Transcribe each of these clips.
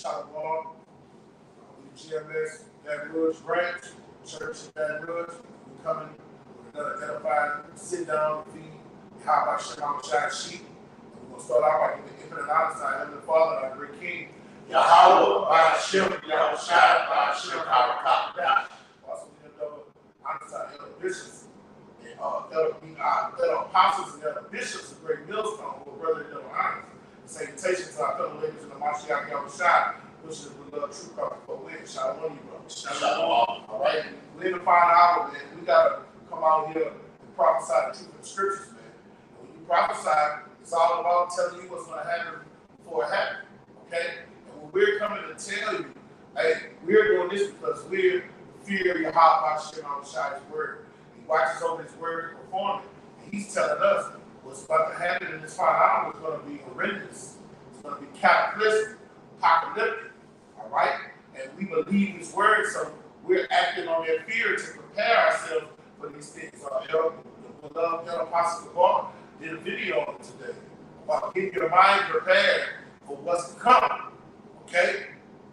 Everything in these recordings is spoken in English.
Shalom, GMS, Baton Rouge branch, church in Baton Rouge. We're coming with another edified sit down feed. How about Shema Shai sheep? We're going to start out by giving infinite honor to our Heavenly Father, our great King. Yahweh, by Hashem, Yahweh Shai, by Hashem, Harakah. Also, we give double honor to our elder bishops and elder apostles and elder bishops of Great Millstone, who are brother and double honors. Salutation to our fellow ladies in the Mashiach Yahweh Shai, which is with love, true prophet for win. Shalom, you brother. Shalom. All right, we're in the final hour, man. We got to come out here and prophesy the truth of the scriptures, man. And when you prophesy, it's all about telling you what's going to happen before it happens, okay? And when we're coming to tell you, hey, we're doing this because we fear Yahweh Hashem Shai's word. He watches over his word to perform it. And he's telling us what's about to happen in this final hour is going to be horrendous. It's going to be cataclysmic, apocalyptic, all right? And we believe his word, so we're acting on that fear to prepare ourselves for these things. The beloved Apostle Paul did a video on it today about getting your mind prepared for what's to come, okay?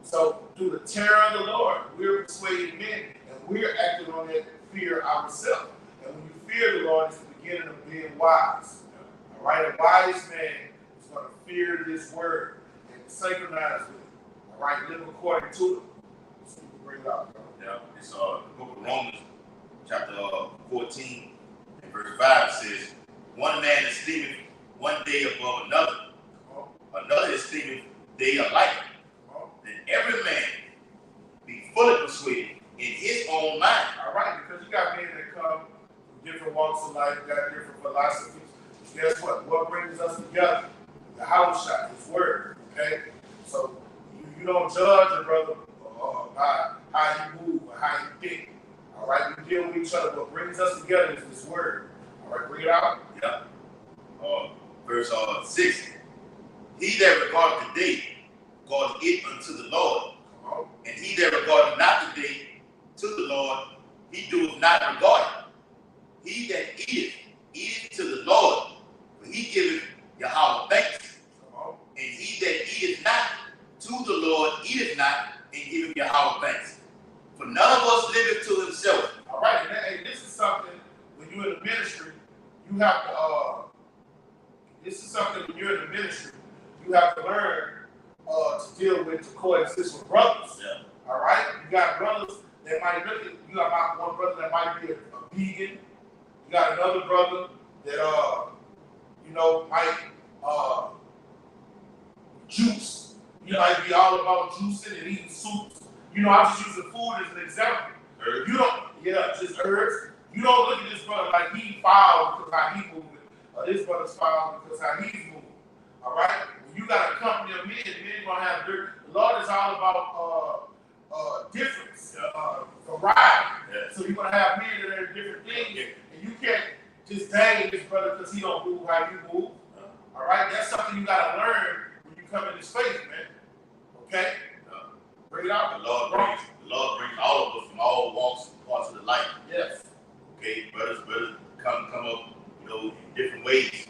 So through the terror of the Lord, we're persuading men, and we're acting on that fear ourselves. And when you fear the Lord, it's the beginning of being wise. All right, a wise man is going to fear this word and synchronize with it. All right, live according to it. So you can bring it out, bro. Yeah, it's the book of Romans, chapter 14, and verse 5 says, one man esteemeth one day above another, another esteemeth day alike. Then every man be fully persuaded in his own mind. All right, because you got men that come from different walks of life, got different philosophies. Guess what? What brings us together? The house shot, his word. Okay? So you don't judge a brother by how he move or how he think. All right? We deal with each other. What brings us together is this word. All right, bring it out. Yeah. Verse 6. He that regardeth the day, regardeth it unto the Lord. And he that regardeth not the day to the Lord, he doeth not regard it. He that eateth to the Lord, for he giveth Yahweh thanks. And he that eateth not to the Lord eateth not, and giveth Yahweh thanks. For none of us liveth to himself. All right, and this is something when you're in the ministry, you have to. This is something when you're in the ministry, you have to learn to deal with, to coexist with brothers. Yeah. All right, you got brothers that might look at. You got one brother that might be a vegan. You got another brother that might juice. You might be all about juicing and eating soups. I'm just using food as an example. Herbs. Just herbs. You don't look at this brother like he foul because how he moving. This brother's foul because how he's moving. All right? When you got a company of men gonna have dirt. The Lord is all about difference, variety. Yeah. So you're gonna have men that are different things, and you can't just dang this brother because he don't move how you move. All right? That's something you gotta learn when you come in this faith, man. Okay? Bring it out. The Lord brings all of us from all walks and parts of the life. Yes. Okay, brothers come up, in different ways.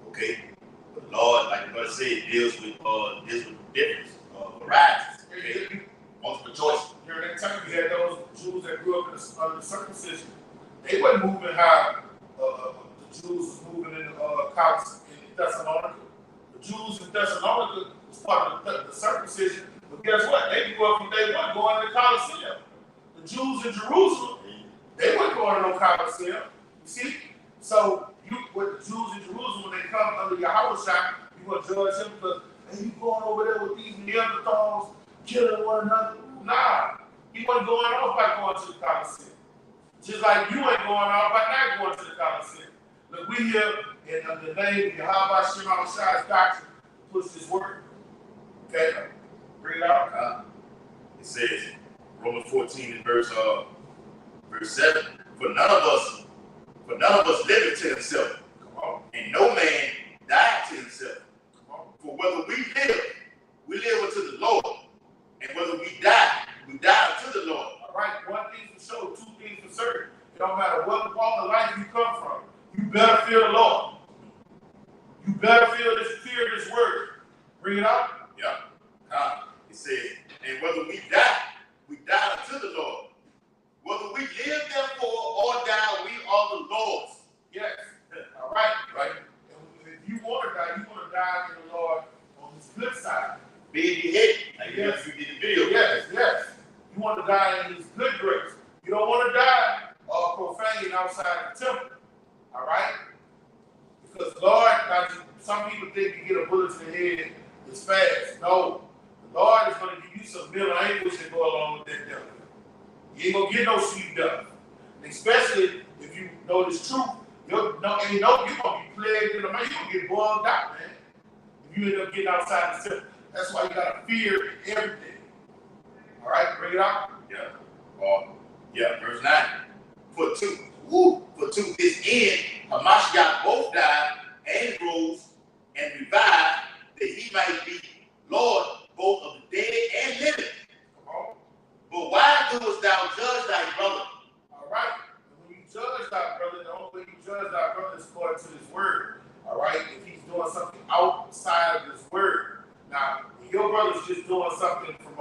Okay, but the Lord, like the brother said, deals with difference, varieties. Okay, multiple choices. During that time, you had those Jews that grew up under the circumcision. They wasn't moving how the Jews was moving in Thessalonica. The Jews in Thessalonica was part of the circumcision. But guess what? They grew up from day one going to the Colosseum. The Jews in Jerusalem, they weren't going to no Colosseum. You see? So with the Jews in Jerusalem, when they come under Yahweh Shai, you're going to judge them because, hey, you going over there with these Neanderthals, killing one another. Nah. He wasn't going off by going to the Colosseum. Just like you ain't going off by not going to the Colosseum. Look, we here in the name of Yahweh Shai's doctrine push this word. Okay? Bring it out. It says, Romans 14 and verse 7, for none of us liveth to himself, and no man died to himself. For whether we live unto the Lord, and whether we die unto the Lord. All right, one thing for sure, two things for certain. It don't matter what walk of life you come from, you better fear the Lord. You better fear this word. Bring it out. Yeah. It says, And whether we die unto the Lord. Whether we live therefore or die, we are the Lord's. Yes. All right. Right. And if you want to die, you want to die in the Lord on His good side. Being beheaded. Like yes. You did the video. Yes. Yes. You want to die in His good grace. You don't want to die profane outside the temple. All right. Because Lord, some people think you get a bullet to the head is fast. No. The Lord is going to give you some mental anguish that go along with that devil. You ain't going to get no sweet death. Especially if you know this truth. You're going to be plagued in the mind. You're going to get boiled out, man. If you end up getting outside the temple. That's why you got to fear everything. All right, bring it out. Yeah. Verse 9. For to this end, Hamashiach both died and rose and revived, that he might be Lord both of the dead and living. Come on. But why doest thou judge thy brother? All right. When you judge thy brother, the only way you judge thy brother is according to his word. All right. If he's doing something outside of his word. Now, if your brother's just doing something from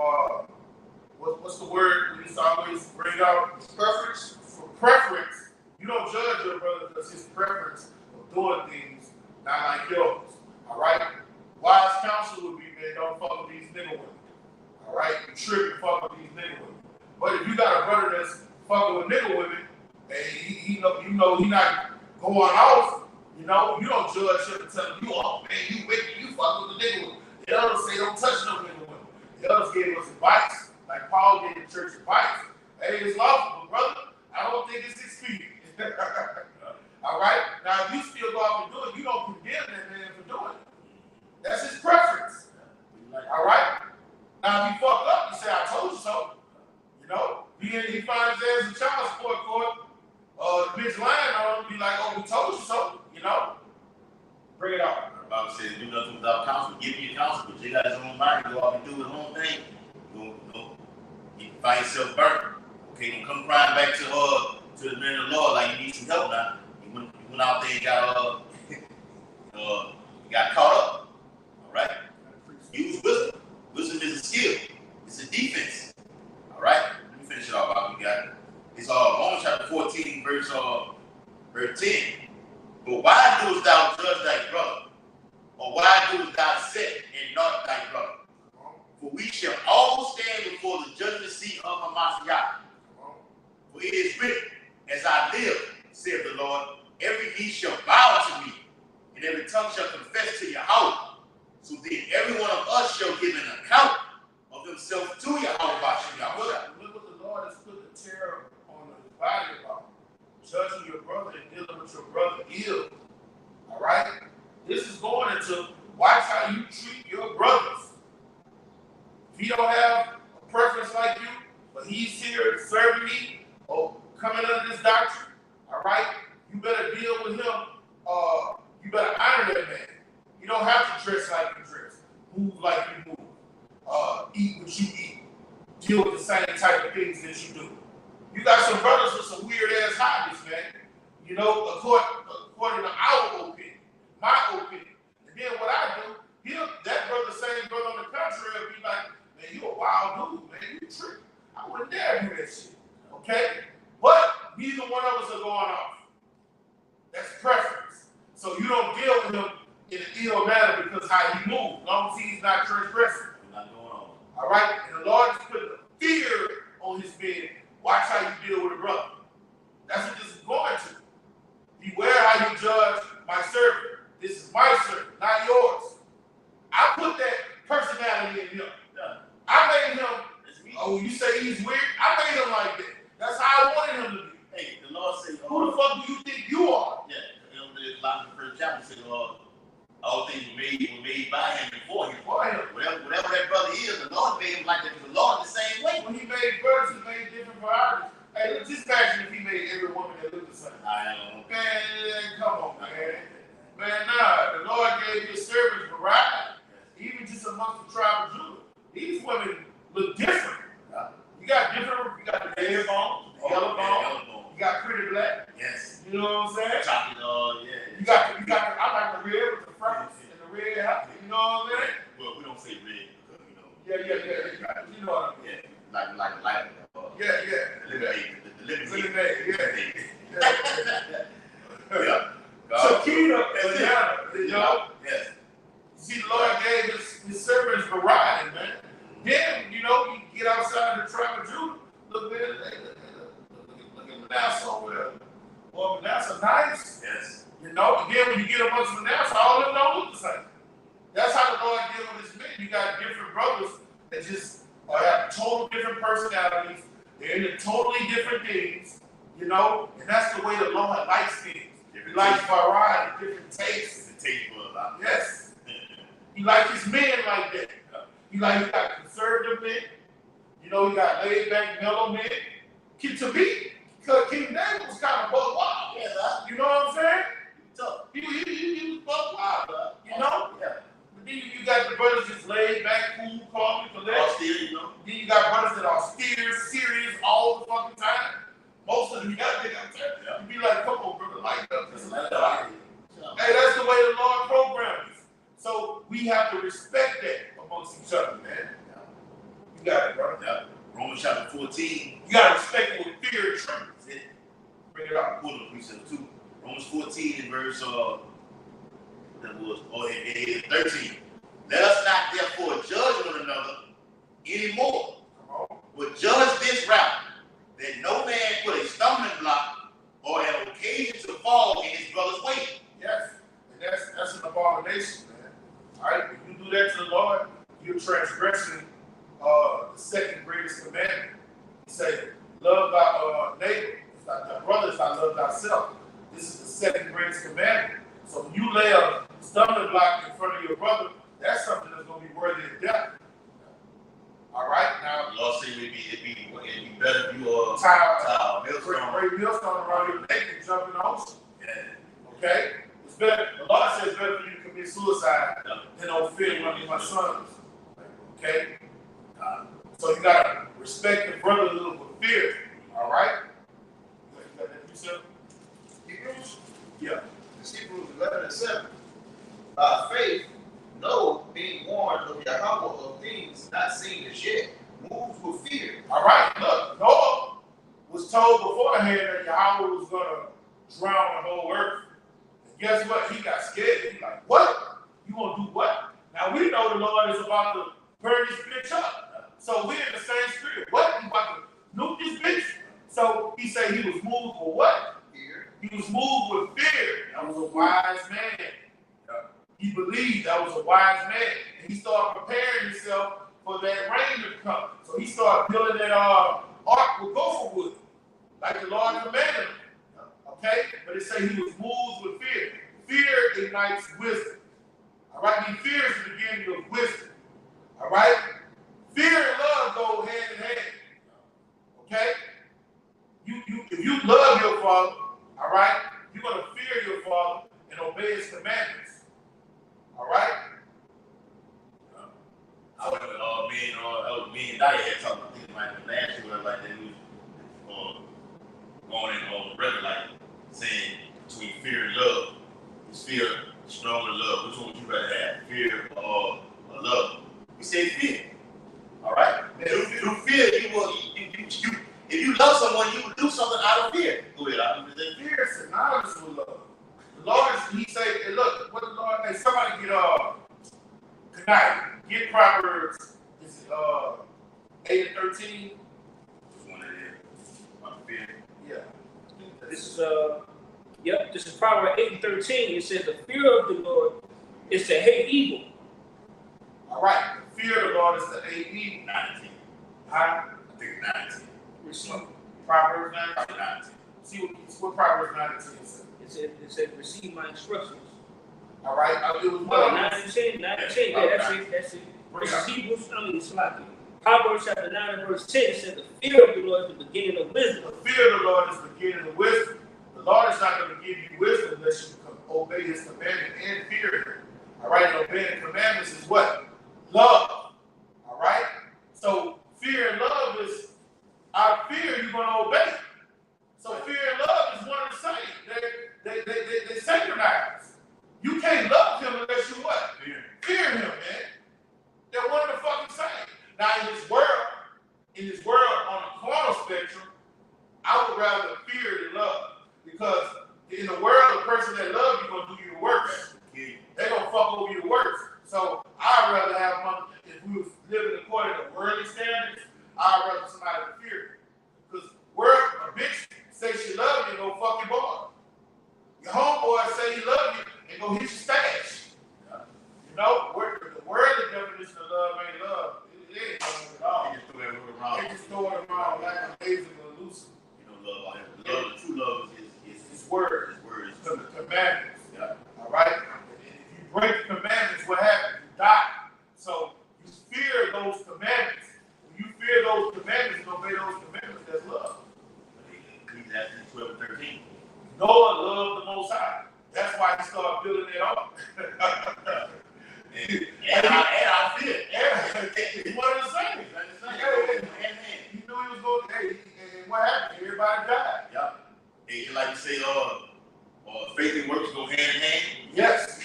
what's the word we used to always bring out? Preference. For preference, you don't judge your brother because his preference of doing things not like yours. All right. Wise counsel would be, man, don't fuck with these nigga women. All right, you tripping, fuck with these nigga women. But if you got a brother that's fucking with nigga women, and he know he not going off, you don't judge him and tell him, oh man, you wicked, you fuck with the nigga women. The others say don't touch no nigga women. The others gave us advice, like Paul gave the church advice. Hey, it's lawful, but brother, I don't think it's expedient. All right, now if you still go off and do it, you don't condemn that man for doing it. That's his preference. All right. Now, if he fucked up, you say, I told you so. He finds there as a child support court, the bitch lying on him, be like, oh, we told you so, Bring it out. The Bible says, do nothing without counsel. Give me a counsel, but you got his own mind. Go off and do his own thing. You find yourself burnt. Okay, don't come crying back to the man of the Lord like you need some help now. You went out there and got caught up. All right? Use wisdom. Wisdom is a skill. It's a defense. All right? Let me finish it off while we got it. It's Romans chapter 14, verse 10. But why doest thou judge thy brother? Or why doest thou set and not thy brother? For we shall all stand before the judgment seat of Hamashiach. For it is written, as I live, saith the Lord, every knee shall bow to me, and every tongue shall confess to Yahweh. So then every one of us shall give an account of himself to Yahweh. Look what the Lord has put the terror on the body about. Judging your brother and dealing with your brother ill. All right? This is going into watch how you treat your brothers. If he don't have a preference like you, but he's here serving me or coming under this doctrine, all right? You better deal with him. You better honor that man. You don't have to dress like you dress, move like you move, eat what you eat, deal with the same type of things that you do. You got some brothers with some weird ass hobbies, man. According to our opinion, my opinion. And then what I do, that brother, same brother on the contrary, will be like, man, you a wild dude, man. You tripping. I wouldn't dare do that shit. Okay? But neither one of us are going off. That's preference. So you don't deal with him in an ill manner because how he moves, as long as he's not transgressing. Not going on. All right? And the Lord has put the fear on his being. Watch how you deal with a brother. That's what this is going to. Beware how you judge my servant. This is my servant, not yours. I put that personality in him. Yeah. I made him, oh, you say he's weird? I made him like that. That's how I wanted him to be. Hey, the Lord said, who the fuck do you think you are? Yeah, the Colossians first chapter said, all things were made by him before him. Whatever that brother is, the Lord made him like that. The Lord the same way. When he made birds, he made different varieties. Hey, just imagine if he made every woman that looked the same. Man, come on, man. Man, nah. The Lord gave his servants variety. Even just amongst the tribe of Judah. These women look different. You got the red bone, the yellow bone. You got pretty black. Yes. You know what I'm saying? Chocolate, yeah. You got I like the red with the freckles and the red hat. You know what I'm saying? Well, we don't say red because, Yeah. You know what Chiquita, banana, you know? Yes. See, the Lord gave his servants variety, man. Then, you know, you get outside the tribe of Judah, look at Manasseh over there. Well, Manasseh nice. Yes. You know, and then when you get amongst Manasseh, all of them don't look the same. That's how the Lord deals with his men. You got different brothers that just have total different personalities. They're into totally different things, you know, and that's the way the Lord likes things. He likes variety, different tastes. Yes. He likes his men like that. He got conservative men. You know, he got laid back, mellow men. To me, because King David was kind of buck wild. Yeah, you know what I'm saying? He was buck wild, you know? Yeah. But then you got the brothers just laid back, cool, calm, and collected. You know? Then you got brothers that are serious all the fucking time. Most of them got big up there. You be like, come on, brother, light up. Hey, that's the way the Lord programmed us. So we have to respect that amongst each other, man. You got it, brother. Yeah. Romans chapter 14. You got to respect it with fear and trembling. Bring it up. Pull up precept 2. Romans 14 in verse 13. Let us not therefore judge one another anymore, but judge this route, that no man put a stumbling block or an occasion to fall in his brother's way. Yes, and that's an abomination, man. All right, if you do that to the Lord, you're transgressing the second greatest commandment. He said, love thy neighbor, thy brother as thy love thyself. This is the second greatest commandment. So when you lay a stumbling block in front of your brother, that's something that's going to be worthy of death. All right, now. The Lord said it'd be better if you tie a millstone around your neck and jump in the ocean. Yeah. Okay? It's better. The Lord says it's better for you to commit suicide than offend one of my sons. Okay? So you got to respect the brotherhood with fear. All right? You got that yourself? Hebrews? Yeah. It's Hebrews 11:7. By faith, Noah, being warned of Yahweh of things not seen as yet, moved with fear. All right, look, Noah was told beforehand that Yahweh was going to drown the whole earth. And guess what? He got scared. He's like, what? You going to do what? Now, we know the Lord is about to burn this bitch up. So we're in the same spirit. What? He about to nuke this bitch? So he said he was moved with what? Fear. He was moved with fear. That was a wise man. He believed that was a wise man. And he started preparing himself for that rain to come. So he started building that ark with gopher wood, like the Lord commanded him. Okay? But it says he was moved with fear. Fear ignites wisdom. All right? Fear is the beginning of wisdom. All right? Fear and love go hand in hand. Okay? If you love your father, all right, you're going to fear your father and obey his commandments. All right? I remember me and Daddy had talked about things like last year, like that. We was going in on the record, like saying between fear and love. Is fear stronger than love? Which one would you rather have? Fear or love? We say fear. All right? Through fear, if you love someone, you will do something out of fear. Go ahead, fear is synonymous with love. The Lord, he said, hey, look, what the Lord, hey, somebody get Proverbs, is it 8 and 13? Which one it is? Yeah. This is, this is Proverbs 8 and 13. It says, the fear of the Lord is to hate evil. All right. The fear of the Lord is to hate evil. 19. Huh? I think 19. Receive Proverbs 19. 19. See what Proverbs 19 says. It said, receive my instructions. All right. It was what? 9 and 10. That's it. This is Hebrews, it's like Proverbs chapter 9 and verse 10. It says, the fear of the Lord is the beginning of wisdom. The fear of the Lord is the beginning of wisdom. The Lord is not going to give you wisdom unless you obey his commandment and fear him. All right. And obeying commandments is what? Love. All right. So fear and love is, out of fear, you're going to obey. So fear and love is one and the same. They synchronize. You can't love him unless you what? Fear him, man. They're one and the fucking same. Now in this I'd rather somebody to fear. Because where a bitch say she love you and go fuck your boy. Your homeboy say he love you and go hit your stash. You know, the worldly definition of love ain't love. It ain't love at all. They just throw that word around. They just throw it around like amazing and elusive. You know, love out here. Love, the true love is word. His word is The commandments. Yeah. All right? And if you break the commandments, what happens? You die. So you fear those commandments. When you fear those commandments and obey those commandments, that's love. Ecclesiastes 12:13. Noah loved the Most High. That's why he started building it up. and I feel it. He wanted to sing it. He knew he was going to, and what happened? Everybody died. Yeah. And like you say, faith and works go hand in hand. Yes.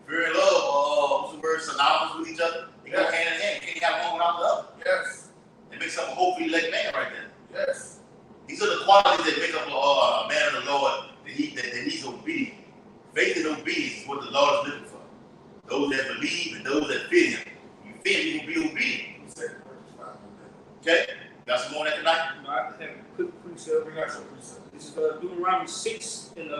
Fear and love, what's the word, synonymous with each other? They go hand in hand. You can't have one without the other. Yes. It makes up a hope for you like man right there. Yes. These are the qualities that make up a man of the Lord, that he's obedient. Faith and obedience is what the Lord is looking for. Those that believe and those that fear him. You fear him, you will be obedient. Okay? Got some more on that tonight? No, I have a quick precept. This is Deuteronomy 6 and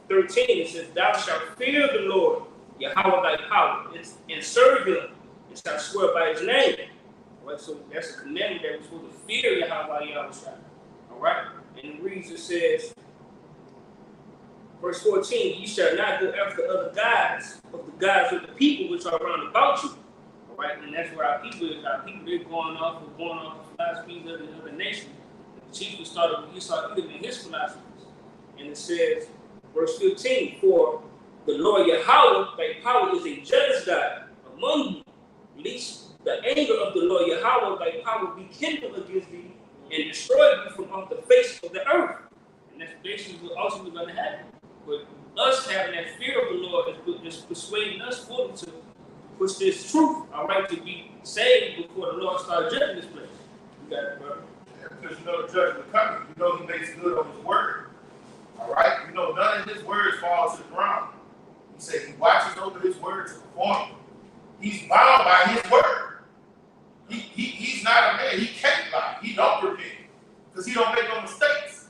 13. It says, "Thou shalt fear the Lord, Yahweh thy power, and serve him, and shalt swear by his name." All right, so that's a commandment that we're supposed to fear Yahweh. All right, and it reads, it says, verse 14, "You shall not go after other gods of the gods of the people which are round about you." All right, and that's where our people is. Our people, they're going off the philosophies of the other nations. The chief started with Esau Edom and his philosophies. And it says, verse 15, "For the Lord Yahweh, thy power, is a jealous God among you, lest the anger of the Lord Yahweh, thy power, be kindled against thee, and destroy you from off the face of the earth." And that's basically what ultimately going to happen. But us having that fear of the Lord is persuading us fully to push this truth, all right, to be saved before the Lord starts judging this place. You got it, brother. Yeah, because you know the judgment coming. You know he makes good on his word. All right? You know none of his words fall to the ground. He said he watches over his word to perform it. He's bound by his word. He's not a man. He can't lie. He don't repent. Because he don't make no mistakes.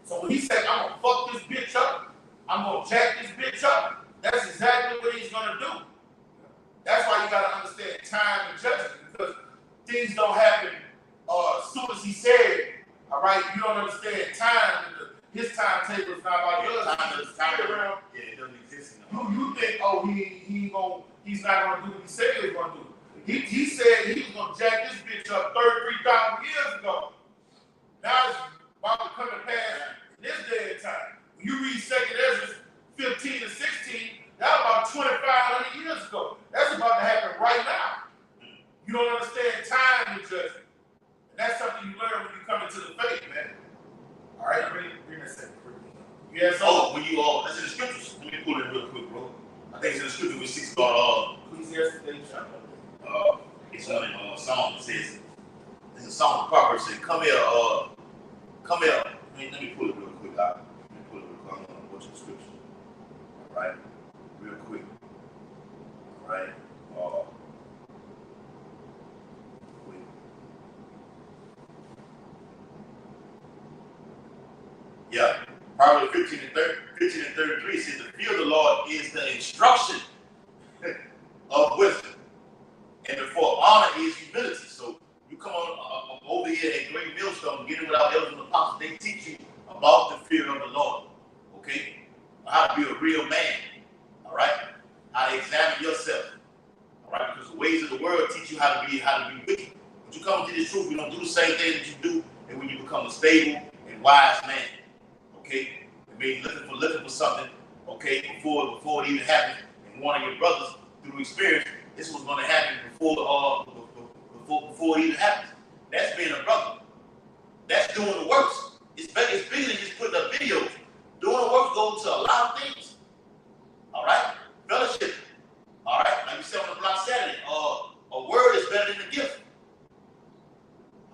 So when he said, "I'm going to fuck this bitch up, I'm going to jack this bitch up," that's exactly what he's going to do. That's why you got to understand time and judgment. Because things don't happen as soon as he said it. All right? You don't understand time. His timetable is not like yours. Time around. Yeah, it doesn't exist in You think, oh, he's not going to do what he said he was going to do. He said he was going to jack this bitch up 33,000 years ago. Now it's about to come to pass in this day and time. When you read 2nd Ezra 15 and 16, that was about 2,500 years ago. That's about to happen right now. You don't understand time and judgment. And that's something you learn when you come into the faith, man. All right, bring that second for me. You have something? when you all, that's in the scriptures. Let me pull it real quick, bro. I think it's in the scripture with 6 about Ecclesiastes chapter. It's one in Psalm. It says, it's a Psalm of Proverbs. It says, come here. Let me pull it real quick. I don't want to butcher the scripture. All right, real quick. All right. Quick. Yeah. Proverbs 15 and 33 says, "The fear of the Lord is the instruction of wisdom, and for honor is humility." So you come on over here at Great Millstone, getting with our elders and apostles. They teach you about the fear of the Lord. Okay, how to be a real man. All right, how to examine yourself. All right, because the ways of the world teach you how to be wicked. But you come to this truth, you don't do the same thing that you do, and when you become a stable and wise man. Okay, maybe looking for something. Okay, before it even happens, and one of your brothers through experience, this was going to happen before it even happens. That's being a brother. That's doing the works. It's bigger than just putting up videos. Doing the work goes to a lot of things. All right, fellowship. All right, like you said on the block Saturday, a word is better than a gift.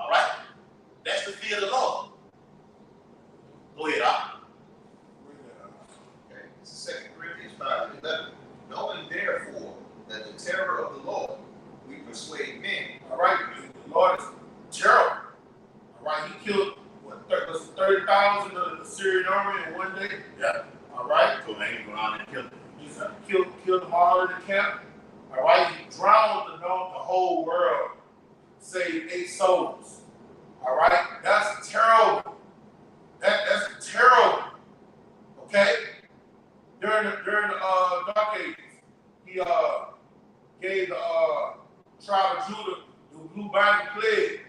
All right, that's the fear of the Lord. Go ahead, Al. Okay, this is 2 Corinthians 5:11. "Knowing therefore that the terror of the Lord we persuade men." All right, the Lord is killed, what, 30,000 of the Syrian army in one day? Yeah. All right? So they ain't go around and kill them. He's killed them all in the camp. All right? He drowned the whole world, saved 8 souls. All right? That's terrible. That's terrible. Okay? During the Dark Ages, he gave the tribe of Judah the blue-binded plague.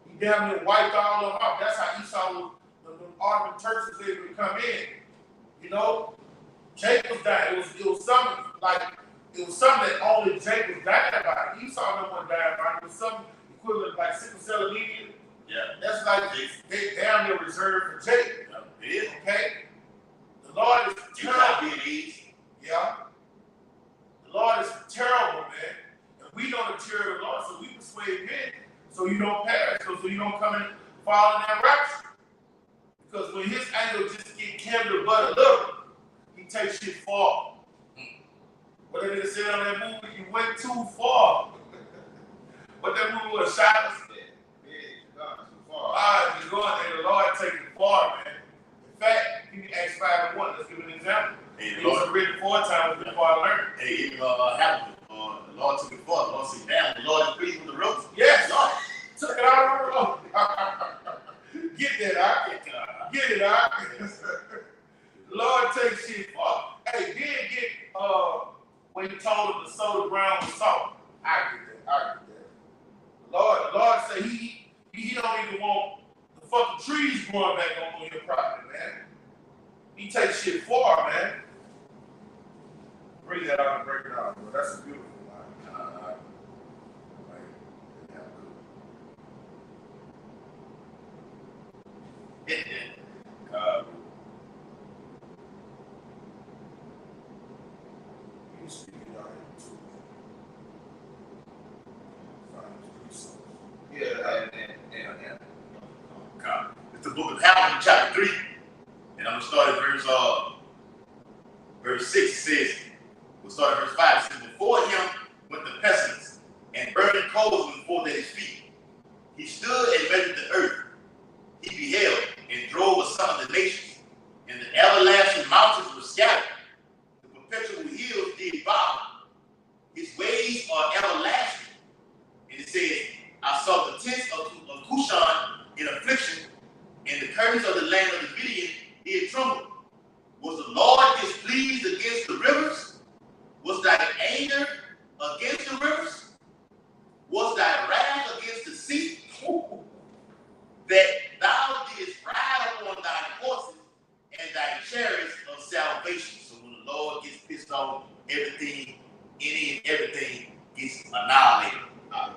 He damn near wiped all of them out. That's how Esau, the Ottoman Turks was able to come in. You know, Jacob died. It was something that only Jacob died by. Esau no one died by. It was something equivalent like sickle cell anemia. Yeah. That's like they damn near reserved for Jacob. It is. Okay? The Lord is terrible. Yeah. The Lord is terrible, man. And we don't deter the Lord, so we persuade men so you don't perish, so you don't come and fall in that rapture. Because when his anger just get kindled but a little, he takes shit far. What did they say on that movie? You went too far. What that movie was, Shadows? You're going there, the Lord take it far, man. In fact, give me Acts 5:1. Let's give an example. Hey, It was written 4 times before I learned. Hey, even Hamilton, the Lord took it far. The Lord said, "Down." The Lord is pleased with the ropes. Yes, Lord took it out of the road. Get that out. Get it out. Lord takes shit far. Hey, did get when he told him to sow the ground with salt. I get that. The Lord said he don't even want the fucking trees growing back on your property, man. He takes shit far, man. Bring that out and break it out, bro. That's a beautiful line. You speak it out too. Yeah. It's the book of Habakkuk, chapter 3. And I'm going to start at verse 6. It says, we'll start at verse 5. It says, before him went the pestilence, and burning coals went forth at his feet. He stood and measured the earth. He beheld and drove asunder the nations, and the everlasting mountains were scattered. The perpetual hills did bow. His ways are everlasting. And it says, I saw the tents of Cushan in affliction, and the curtains of the land of the Midian did tremble. Was the Lord displeased against the rivers? Was thy anger against the rivers? Was thy wrath against the sea? That thou didst ride upon thine horses and thy chariots of salvation. So when the Lord gets pissed off, everything, any and everything gets annihilated.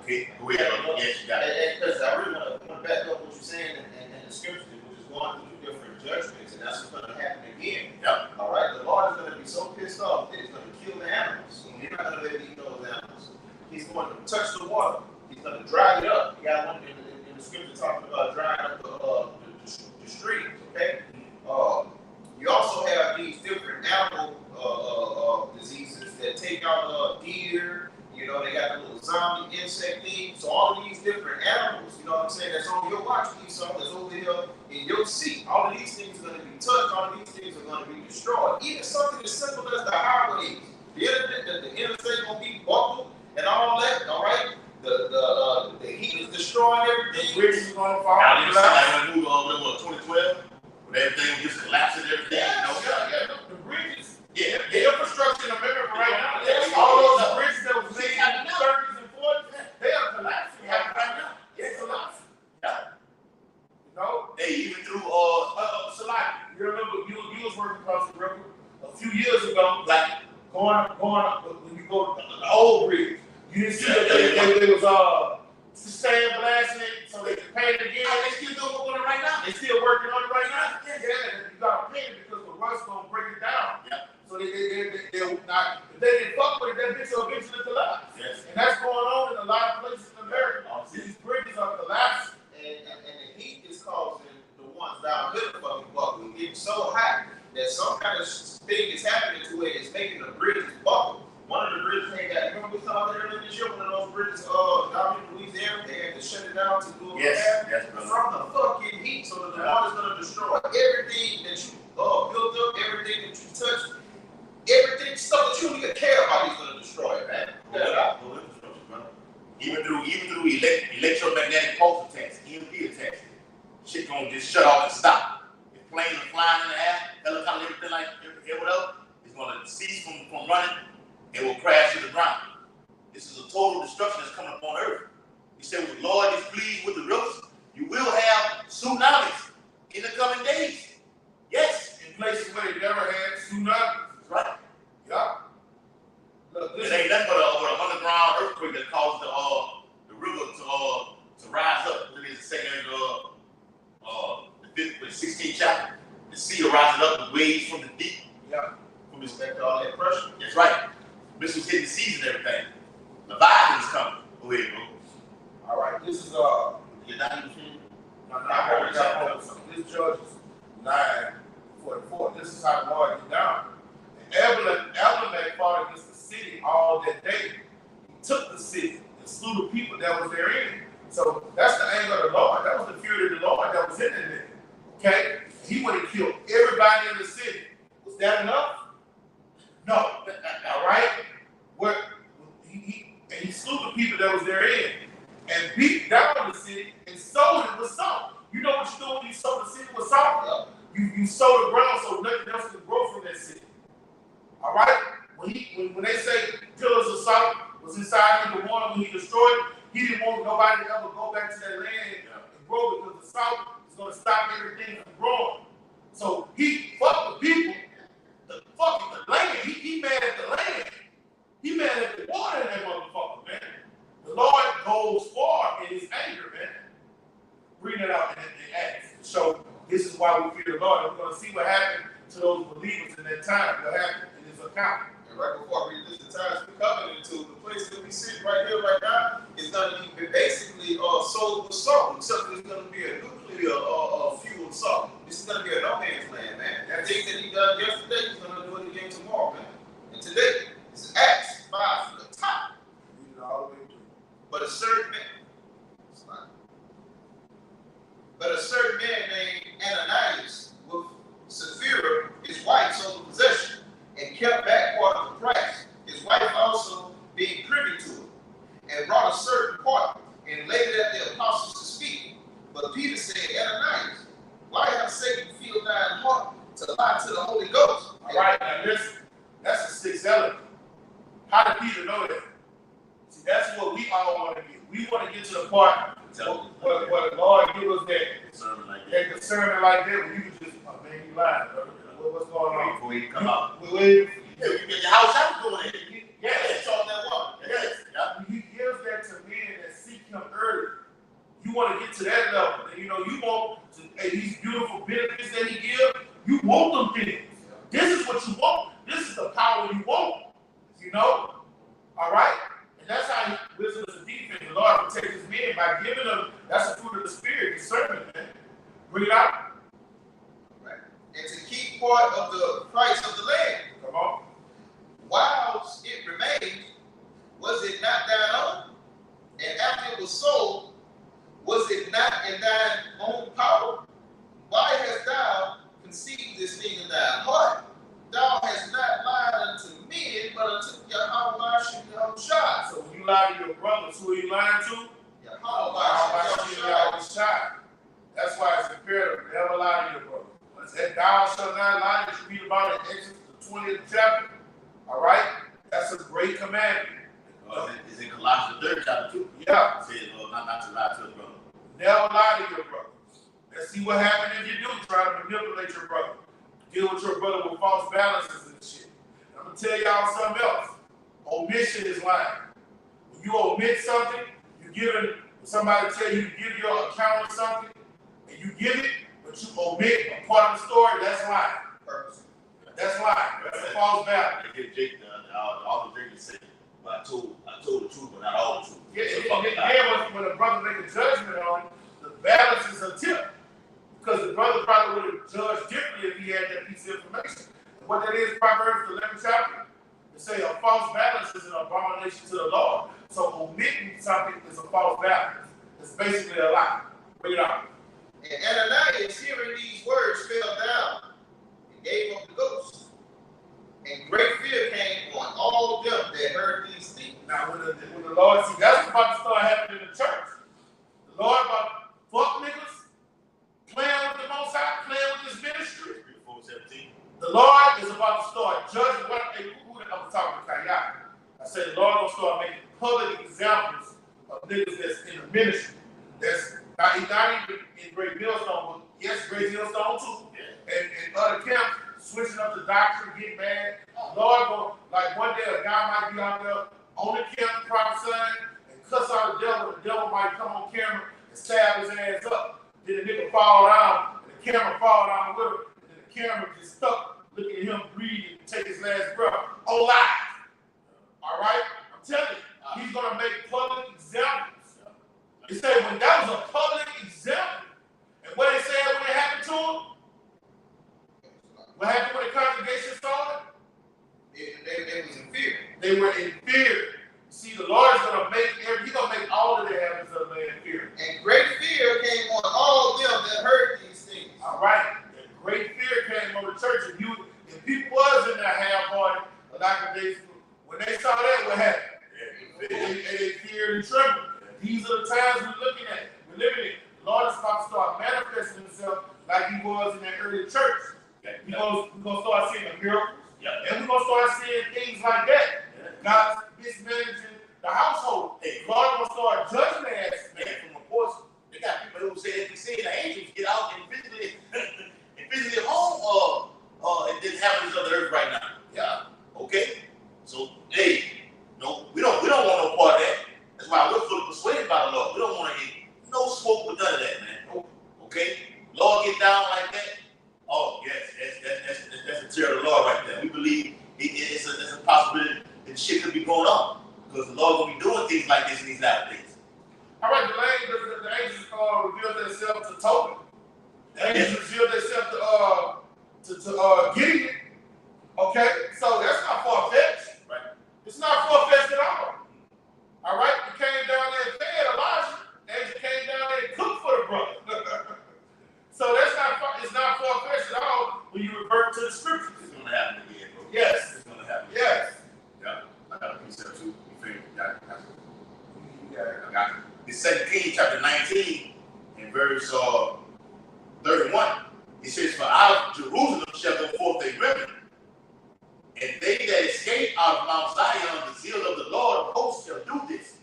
Okay, go ahead. Yes, you got it. Because I really want to back up what you're saying in the scriptures, which is going through different judgments, and that's what's going to happen again. Yep. All right, the Lord is going to be so pissed off that he's going to kill the animals. He's not going to let me eat those animals. He's going to touch the water. He's going to dry it up. You got one in the scripture talking about drying up the streams. Okay. You also have these different animal diseases that take out deer. You know, they got the little zombie insect thing. So all of these different animals, you know what I'm saying, that's on your watch, Esau, that's over here in your seat. All of these things are going to be touched. All of these things are going to be destroyed. Even something as simple as the highways. The interstate going to be buckled and all that, all right? The heat is destroying everything. The bridges are going to fall. Now, you like when we moved over to 2012, when everything was just collapsing and everything. Yeah, you know? yeah, the bridges. Yeah, The infrastructure in America right now, Yeah. all those bridges that was made in the 30s and 40s, they are collapsing right now. They're collapsing. Yeah. You know? Hey, even through Salaki, you remember you was working across the river a few years ago, like going up when you go to the old bridge. You didn't see that they was sandblasting it so they could paint it again. they still doing it right now. They still working on it right now. Yeah, you gotta paint it because the rust gonna break it down. Yeah. So they're not. If they didn't fuck with it, that bitch will eventually collapse. Yes. And that's going on in a lot of places in America. These bridges are collapsing. And the heat is causing the ones down here to fucking buckle. It's getting so hot that some kind of thing is happening to it. It's making the bridges buckle. One of the bridges ain't got. Remember we talked about that earlier this year? One of those bridges down in Louisiana, they had to shut it down to do Yes, yes, brother. From the fucking heat, so that the water's gonna destroy everything that you built up, everything that you touch, everything, stuff that you don't even care about, he's gonna destroy it, man. Even through electromagnetic pulse attacks, EMP attacks, shit gonna just shut off and stop. If planes are flying in the air, helicopters, everything like whatever, it's gonna cease from running and will crash to the ground. This is a total destruction that's coming upon earth. He said, when the Lord is pleased with the rivers, you will have tsunamis in the coming days. Yes. In places where they never had tsunamis. Right. Yeah. Look, It ain't nothing but an underground earthquake that caused the river to rise up. Look at the second, the 16th chapter. The sea rises up, the waves from the deep. Yeah. From respect to all that pressure. That's right. Missiles hitting the seas and everything. Leviathan is coming. Go ahead, bro. All right. This is You're not even finished? This Judges 9:44. This is how the Lord get down. And Abimelech fought against the city all that day. He took the city and slew the people that was therein. So that's the anger of the Lord. That was the fury of the Lord that was in there. Okay? He would have killed everybody in the city. Was that enough? No. All right? He slew the people that was therein and beat down the city and sowed it with salt. You know what you do when you sow the city with salt? You sow the ground so nothing else can grow from that city. All right? When they say pillars of salt was inside in the water when he destroyed it, he didn't want nobody to ever go back to that land and grow because the salt is going to stop everything from growing. So he fucked the people, the land. He mad at the land. He mad at the water in that motherfucker, man. The Lord goes far in his anger, man. Bring it out in Acts. So this is why we fear the Lord. And we're going to see what happened to those believers in that time. What happened in his account. And right before I read this, the times we're coming into, the place that we sit right here, right now, is going to be basically sold with salt, except there's going to be a nuclear fuel salt. This is going to be a no man's land, man. That thing that he done yesterday, he's going to do it again tomorrow, man. And today, it's Acts 5 from the top. Read it all the way through. But a certain man named Ananias with Sapphira, his wife, sold the possession and kept back part of the price. His wife also being privy to it, and brought a certain part and laid it at the apostles to speak. But Peter said, Ananias, why have Satan filled thine heart to lie to the Holy Ghost? All right, now that's the sixth element. How did Peter know that? See, that's what we all want to get. We want to get to the part where the Lord give us that discernment like that, where you can just, oh man, you lying, brother. What's going on? Before you come out. You get your house out going in. yes. Salt that water. Yes. He gives that to men that seek him early. You want to get to that level. And, you want these beautiful benefits that he gives. You want them things. This is what you want. This is the power you want. All right? And that's how wisdom is a defense. The Lord protects his men by giving them, that's the fruit of the Spirit, discernment, man. Bring it out. Right. And to keep part of the price of the land. Come on. Whilst it remained, was it not thine own? And after it was sold, was it not in thine own power? Why hast thou conceived this thing in thy heart? Thou hast not lied unto men, but unto Yahweh Shai. So when you lie to your brothers, who are you lying to? Yahweh Shai. That's why it's imperative to never lie to your brother. That thou shalt not lie that you read about in Exodus the 20th chapter. All right? That's a great commandment. It's in Colossians 3rd chapter 2. Yeah. It says, not to lie to a brother. Never lie to your brother. Let's see what happens if you do try to manipulate your brother. Deal with your brother with false balances and shit. I'm going to tell y'all something else. Omission is lying. When you omit something, somebody tell you to give your account or something, and you give it, but you omit a part of the story, that's lying. Purpose. That's lying. That's a false balance. The author Jake said, but I told the truth, but not all the truth. Yeah, when a brother make a judgment on it, the balance is a tip. Because the brother probably would have judged differently if he had that piece of information. And what that is, Proverbs the 11th chapter, it say a false balance is an abomination to the Lord. So omitting something is a false balance. It's basically a lie. Bring it out. And Ananias, hearing these words, fell down and gave up the ghost. And great fear came on all them that heard these things. Now, when the Lord, see, that's what's about to start happening in the church. The Lord about to fuck niggas, playing with the Most High, playing with this ministry. 4:17. The Lord is about to start judging what they I was talking to Kaya. I said the Lord will start making public examples of niggas that's in the ministry. That's not even in Great Millstone, but yes, Great Millstone too. And other camps switching up the doctrine, getting mad. Lord, like one day a guy might be out there on the camp prophesying and cuss out the devil might come on camera and stab his ass up. Then the nigga fall down, and the camera fall down with him, and then the camera just stuck looking at him breathe and take his last breath. Oh, live. All right? I'm telling you, he's going to make public examples. He said when that was a public example, and what they said when it happened to him, what happened when the congregation saw it? They was in fear. They were in fear. See, the Lord is going to he's going to make all of the heavens of man in fear. And great fear came on all them that heard these things. All right. And great fear came on the church. If people was in that half-hearted, like they, when they saw that, what happened? They feared and trembled. These are the times we're looking at. We're living in. The Lord is about to start manifesting himself like he was in that early church. We're going to start seeing the miracles. And we're going to start seeing things like that. God's mismanaging the household. God going to start judging the ass man from a portion. They got people who say they can see the angels get out and visit it home. It didn't happen on the earth right now. Yeah. Okay. So hey, no, we don't want no part of that. That's why we're fully persuaded by the Lord. We don't want to get no smoke with none of that, man. Okay. Lord get down like that. Oh yes, that's the tear of the Lord right there. We believe it's a possibility that shit could be going on because the Lord will be doing things like this in these latter days. All right, the angels revealed themselves to Tobin. The angels revealed themselves to Gideon. Okay, so that's not far-fetched. Right. It's not far-fetched at all. All right, he came down there and fed Elijah. The angel came down there and cooked for the brother. So it's not far-fetched at all when you revert to the scriptures. It's going to happen again, bro. Yes. It's going to happen. Yes. Yeah. I got a precept too. I got it. It's 2 Kings chapter 19 and verse 31. It says, for out of Jerusalem shall go forth a remnant, and they that escape out of Mount Zion, the zeal of the Lord of hosts shall do this.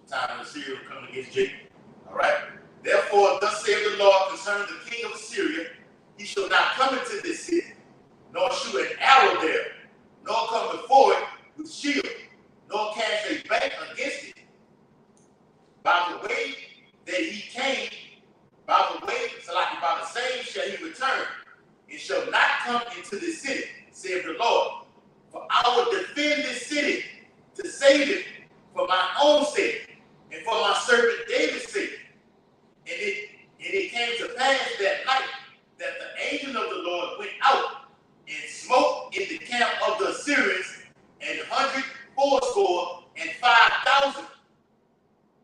Sometime the Syria will come against Jacob. All right. Therefore, thus saith the Lord concerning the king of Assyria, he shall not come into this city, nor shoot an arrow there, nor come before it with shield, nor cast a bank against it. By the way that he came, by the same shall he return, and shall not come into this city, saith the Lord. For I will defend this city to save it for my own sake, and for my servant David's sake. And it came to pass that night that the angel of the Lord went out and smote in the camp of the Assyrians 180,500.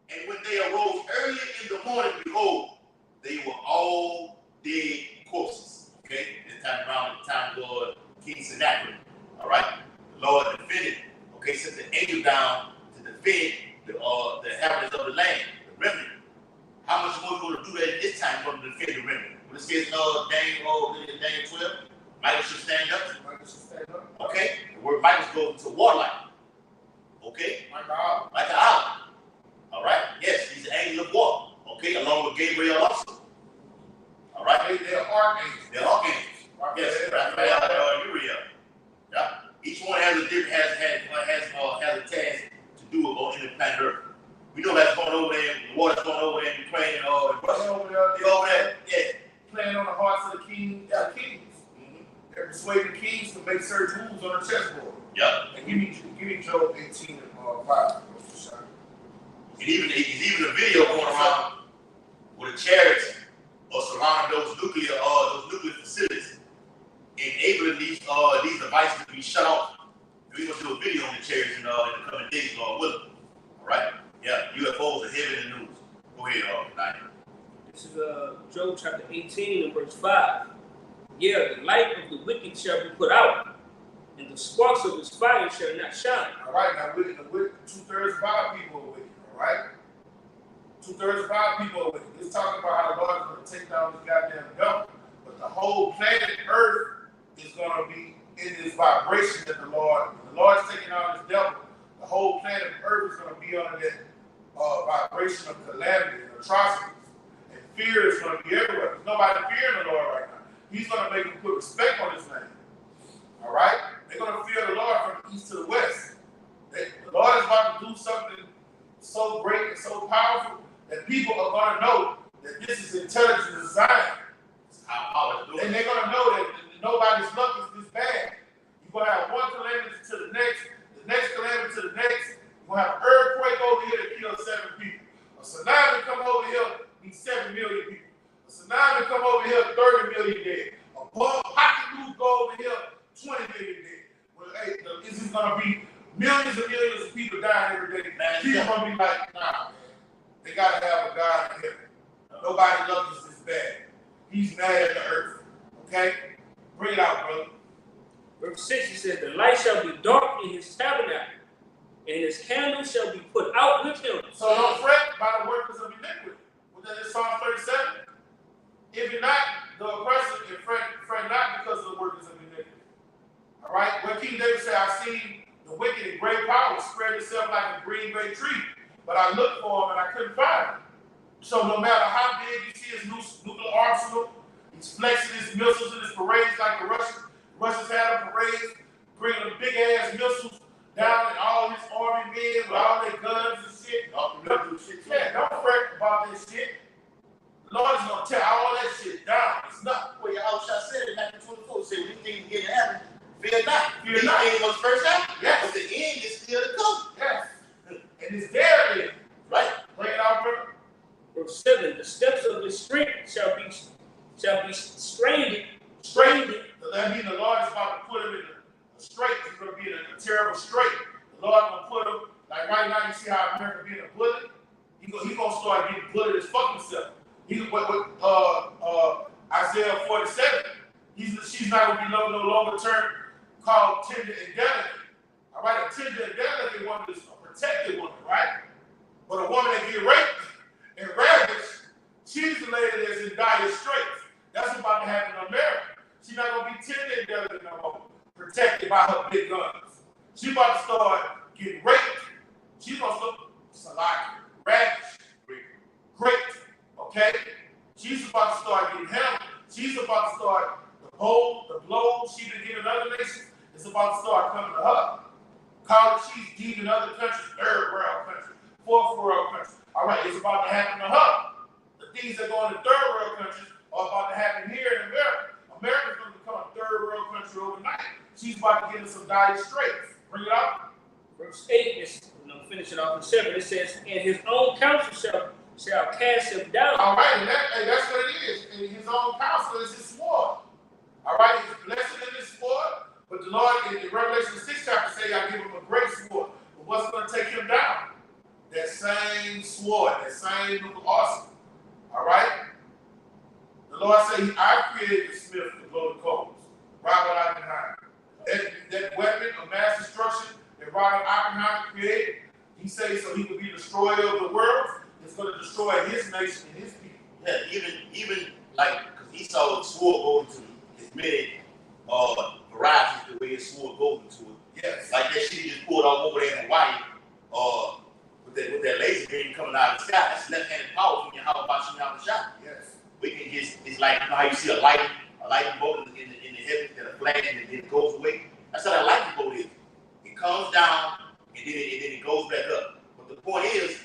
And when they arose early in the morning, behold, they were all dead corpses. Okay? This time around the time Lord King Sennacherib. All right? The Lord defended, okay, sent the angel down to defend the inhabitants of the land, the remnant. How much more are we going to do that this time for them to defend the remnant? When it says Daniel 12, Michael should stand up. Okay? The word Michael goes to warlike. Okay? Like an owl. All right? Yes, he's the angel of war. Okay? Along with Gabriel also. All right? They're archangels. They're archangels. Yes, Raphael, Uriel. Yeah. Each one has a different has a task to do on the planet Earth. We know that's going over there. The water's going over there in Ukraine and all. They're over there. Yeah. Playing on the hearts of the kings. Mm-hmm. They're persuading kings to make certain moves on the chessboard. Yep. And give me Job 18 and 5. And even a video going around with the chariots or surrounding those nuclear facilities, enabling these devices to be shut off. We're gonna do a video on the chariots in the coming days, Lord willing. All right? Yeah, UFOs are heavy in the news. Go ahead, Nine. This is Job chapter 18 and verse 5. Yeah, the light of the wicked shall be put out, and the sparks of his fire shall not shine. All right, now two-thirds of our people are wicked, all right? Two-thirds of our people are wicked. It's talking about how the Lord is going to take down this goddamn devil. But the whole planet Earth is going to be in this vibration that the Lord is taking out this devil. The whole planet Earth is going to be under that vibration of calamity and atrocities. And fear is going to be everywhere. There's nobody fearing the Lord right now. He's going to make them put respect on his name. All right? They're going to fear the Lord from the east to the west. The Lord is about to do something so great and so powerful that people are going to know that this is intelligent design. And they're going to know that nobody's luck is this bad. You're going to have one calamity to the next calamity to the next. You're going to have an earthquake over here that kills 7 people. A tsunami come over here, needs 7 million people. A tsunami come over here, 30 million dead. A bomb pocket loose go over here, 20 million dead. Well, hey, this is going to be millions and millions of people dying every day. People are going to be like, nah, man. They got to have a God in heaven. Nobody loves us this bad. He's mad at the earth. Okay? Bring it out, brother. Verse 6, he says, the light shall be dark in his tabernacle, and his candle shall be put out with him. So don't fret by the workers of iniquity. Well, that is Psalm 37. If you're not the oppressor, you fret not because of the workers of iniquity. All right? Where King David said, I've seen the wicked in great power spread itself like a green bay tree, but I looked for him and I couldn't find him. So no matter how big you see his nuclear arsenal, he's flexing his missiles in his parades like the Russians. Russians had a parade, bringing the big-ass missiles down and all his army men with all their guns and shit. Yeah, don't fret about this shit. The Lord is going to tear all that shit down. It's not. Well, y'all said in 1924, said we think we get to heaven. Fear not. Fear not. These things must first happen. Yes. But the end is still to come. Yes. And it's there then. Right? Bring it out, brother. Verse 7, the steps of his strength shall be strained. That means the Lord is about to put him in a strait. He's going to be in a terrible strait. The Lord is going to put him, like right now, you see how America being a bully? He's going to start getting bullied as fuck himself. Isaiah 47, she's not going to be no longer term called tender and delicate. All right, a tender and delicate woman is a protected woman, right? But a woman that get raped and ravaged, she's the lady that's in dire straits. That's what's about to happen in America. She's not going to be tender and delicate no more, protected by her big guns. She's about to start getting raped. She's going to start ravaged, raped, okay? She's about to start getting handled. She's about to start the blows she's been giving other nations. It's about to start coming to her. College she's giving other countries, third world countries, fourth world countries. All right, it's about to happen to her. The things that go in the third world countries are about to happen here in America. America's going to become a third world country overnight. She's about to get in some dire straits. Bring it up. Verse 8 is, finish it off in 7. It says, and his own counsel shall cast him down. All right, and that's what it is. And his own counsel is his sword. All right, he's blessed in his sword. But the Lord, in Revelation 6 chapter, say, I give him a great sword. But what's going to take him down? That same sword, that same nuclear arsenal. All right? The Lord said, I created the smith to blow the coals. Robert Oppenheimer. That weapon of mass destruction that Robert Oppenheimer created, he said so he could be destroyer of the world. It's going to destroy his nation and his people. Yeah, even like, because he saw the sword go into his many varieties, the way his sword goes into it. Yes. Like that shit he just pulled off over there in Hawaii, with that laser beam coming out of the sky. That's left-handed power from your how about shooting out the shot. Yes. We can just, it's like, you know how you see a lightning bolt in the heavens that are flash and then it goes away. That's how that lightning bolt is. It comes down and then it goes back up. But the point is,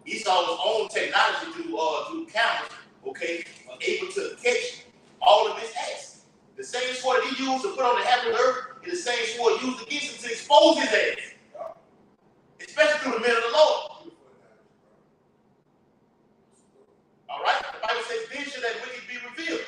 he saw his own technology through cameras, okay, able to catch all of his acts. The same sword that he used to put on the heaven and earth is the same sword used against him to expose his ass. Especially through the men of the Lord. All right? The Bible says, then shall that wicked be revealed.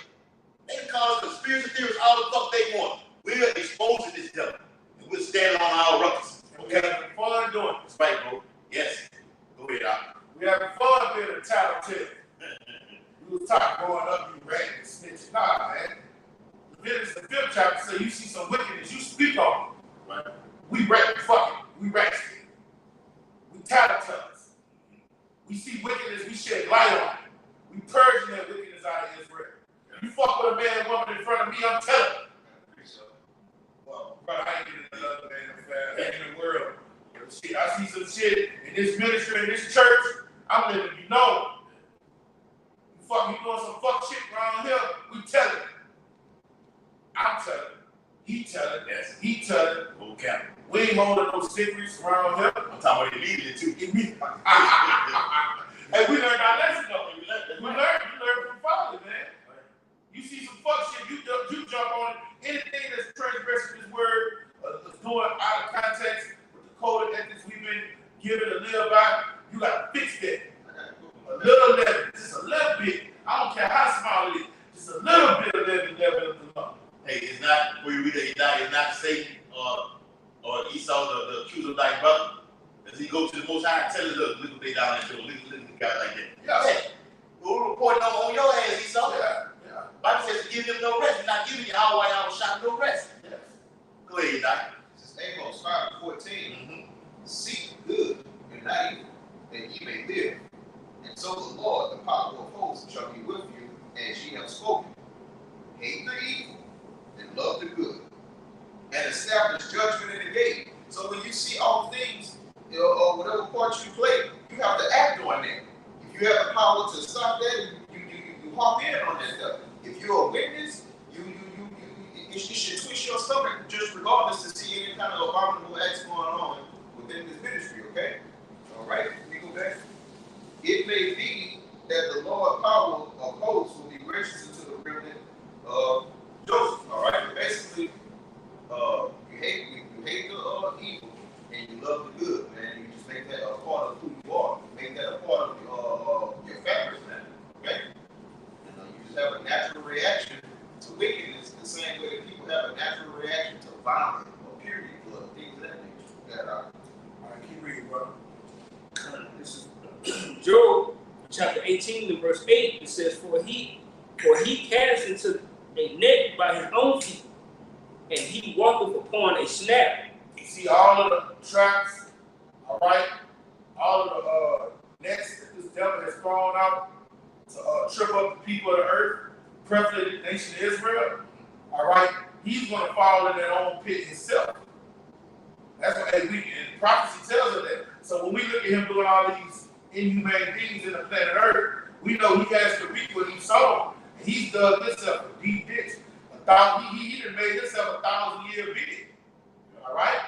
They can cause conspiracy theories all the fuck they want. We're exposing this devil. And we're standing on our ruckus. Okay? We're having fun doing it. That's right, bro. Yes. Go ahead, Doc. We're having fun being a tattletale. you was talking growing up, you rat and snitch. Nah, man. Leviticus, the 5th chapter, say you see some wickedness, you speak on it. Right? We rat, fuck it. We rat stick. We tattletales. We see wickedness, we shed light on it. We purging that wickedness out of Israel. You fuck with a man and woman in front of me, I'm telling you. Well, brother, I ain't getting another man in the world. Shit, I see some shit in this ministry, in this church, I'm letting you know. You doing some fuck shit around here, we tell it. I'm telling it. He tell it. Yes. He tell it. Okay. We ain't holding no secrets around here. I'm talking about immediately too. Hey, we learned our lesson though. We learned from Father, man. You see some fuck shit, you jump on it. Anything that's transgressing this word, doing out of context with the code of ethics we've been given to live by, you gotta fix that. A little leaven, just a little bit. I don't care how small it is, just a little bit of leaven of the lump. Hey, it's not where you read it, it's not Satan or Esau the accuser of thy brother. Does he go to the Most High and tell him, look what they down there, look at the guy like that. Yeah. Hey, we're reporting on your ass, Esau. Yeah. Bible says to give him no rest. He's not giving you hour shot no rest. Yes. Go ahead, Doc. This is Amos 5:14. Mm-hmm. Seek good and not evil, that ye may live. And so the Lord, the power of hosts, shall be with you, as ye have spoken. Hate the evil and love the good, and establish judgment in the gate. So when you see all things, or whatever part you play, you have to act on that. If you have the power to stop that, you hop in on that stuff. If you're a witness, it should twist your stomach just regardless to see any kind of abominable acts going on within this ministry, okay? All right, let me go back. It may be that the Lord power of hosts will be gracious unto the remnant of Joseph. All right, basically, you hate the evil and you love the good, man. You just make that a part of who you are. Make that a part of your fabric, man. Okay? You just have a natural reaction to wickedness the same way that people have a natural reaction to violence or period blood, things of that nature. All right, keep reading, bro. This is Job chapter 18 and verse 8. It says, For he cast into a net by his own feet, and he walketh upon a snare. You see all of the traps, all right, all of the nets that this devil has thrown out to trip up the people of the earth, preferably the nation of Israel, all right, he's going to fall in that own pit himself. That's what and prophecy tells us that. So when we look at him doing all these inhumane things in the planet Earth, we know he has to reap what he sowed. And he's dug himself a deep ditch. He done made himself 1,000-year bid. All right?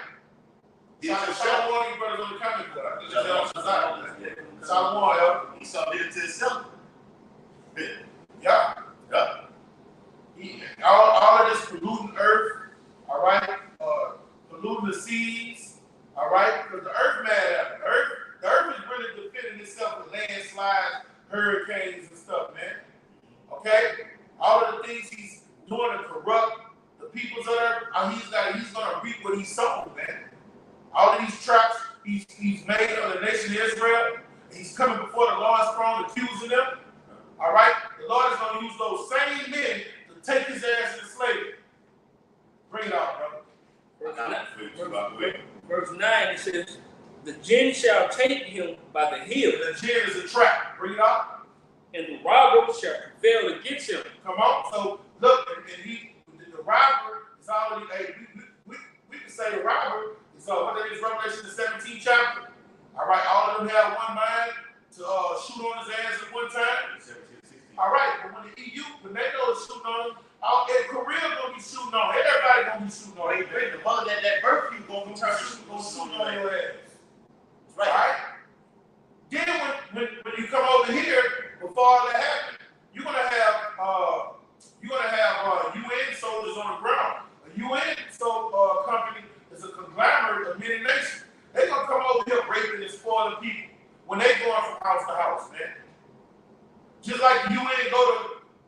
Shalom, you brothers on the comment board. I just Shalom, yo. He saw it to himself. Yeah. All of this polluting earth, all right, polluting the seas, all right, because the earth mad at it. The earth is really defending itself with landslides, hurricanes, and stuff, man. Okay? All of the things he's doing to corrupt the peoples of earth, he's gonna reap what he sowed, man. All of these traps he's made for the nation of Israel, he's coming before the Lord's throne accusing them. All right? The Lord is going to use those same men to take his ass into slavery. Bring it out, brother. Verse 9, it says, The jinn shall take him by the heel. The jinn is a trap. Bring it out. And the robber shall prevail against him. Come on. So, look, the robber is already, we can say the robber is, what that is, Revelation the 17th chapter. All right, all of them have one mind to shoot on his ass at one time. All right, but when the EU, when they go shooting on him, Korea gonna be shooting on. Everybody gonna be shooting on. The mother that birth you gonna be shooting on your ass. Right. All right. Then when you come over here, before all that happens, you're gonna have UN soldiers on the ground. A UN company is a conglomerate of many nations. They're gonna come over here raping and spoiling people when they going from house to house, man. Just like the UN go to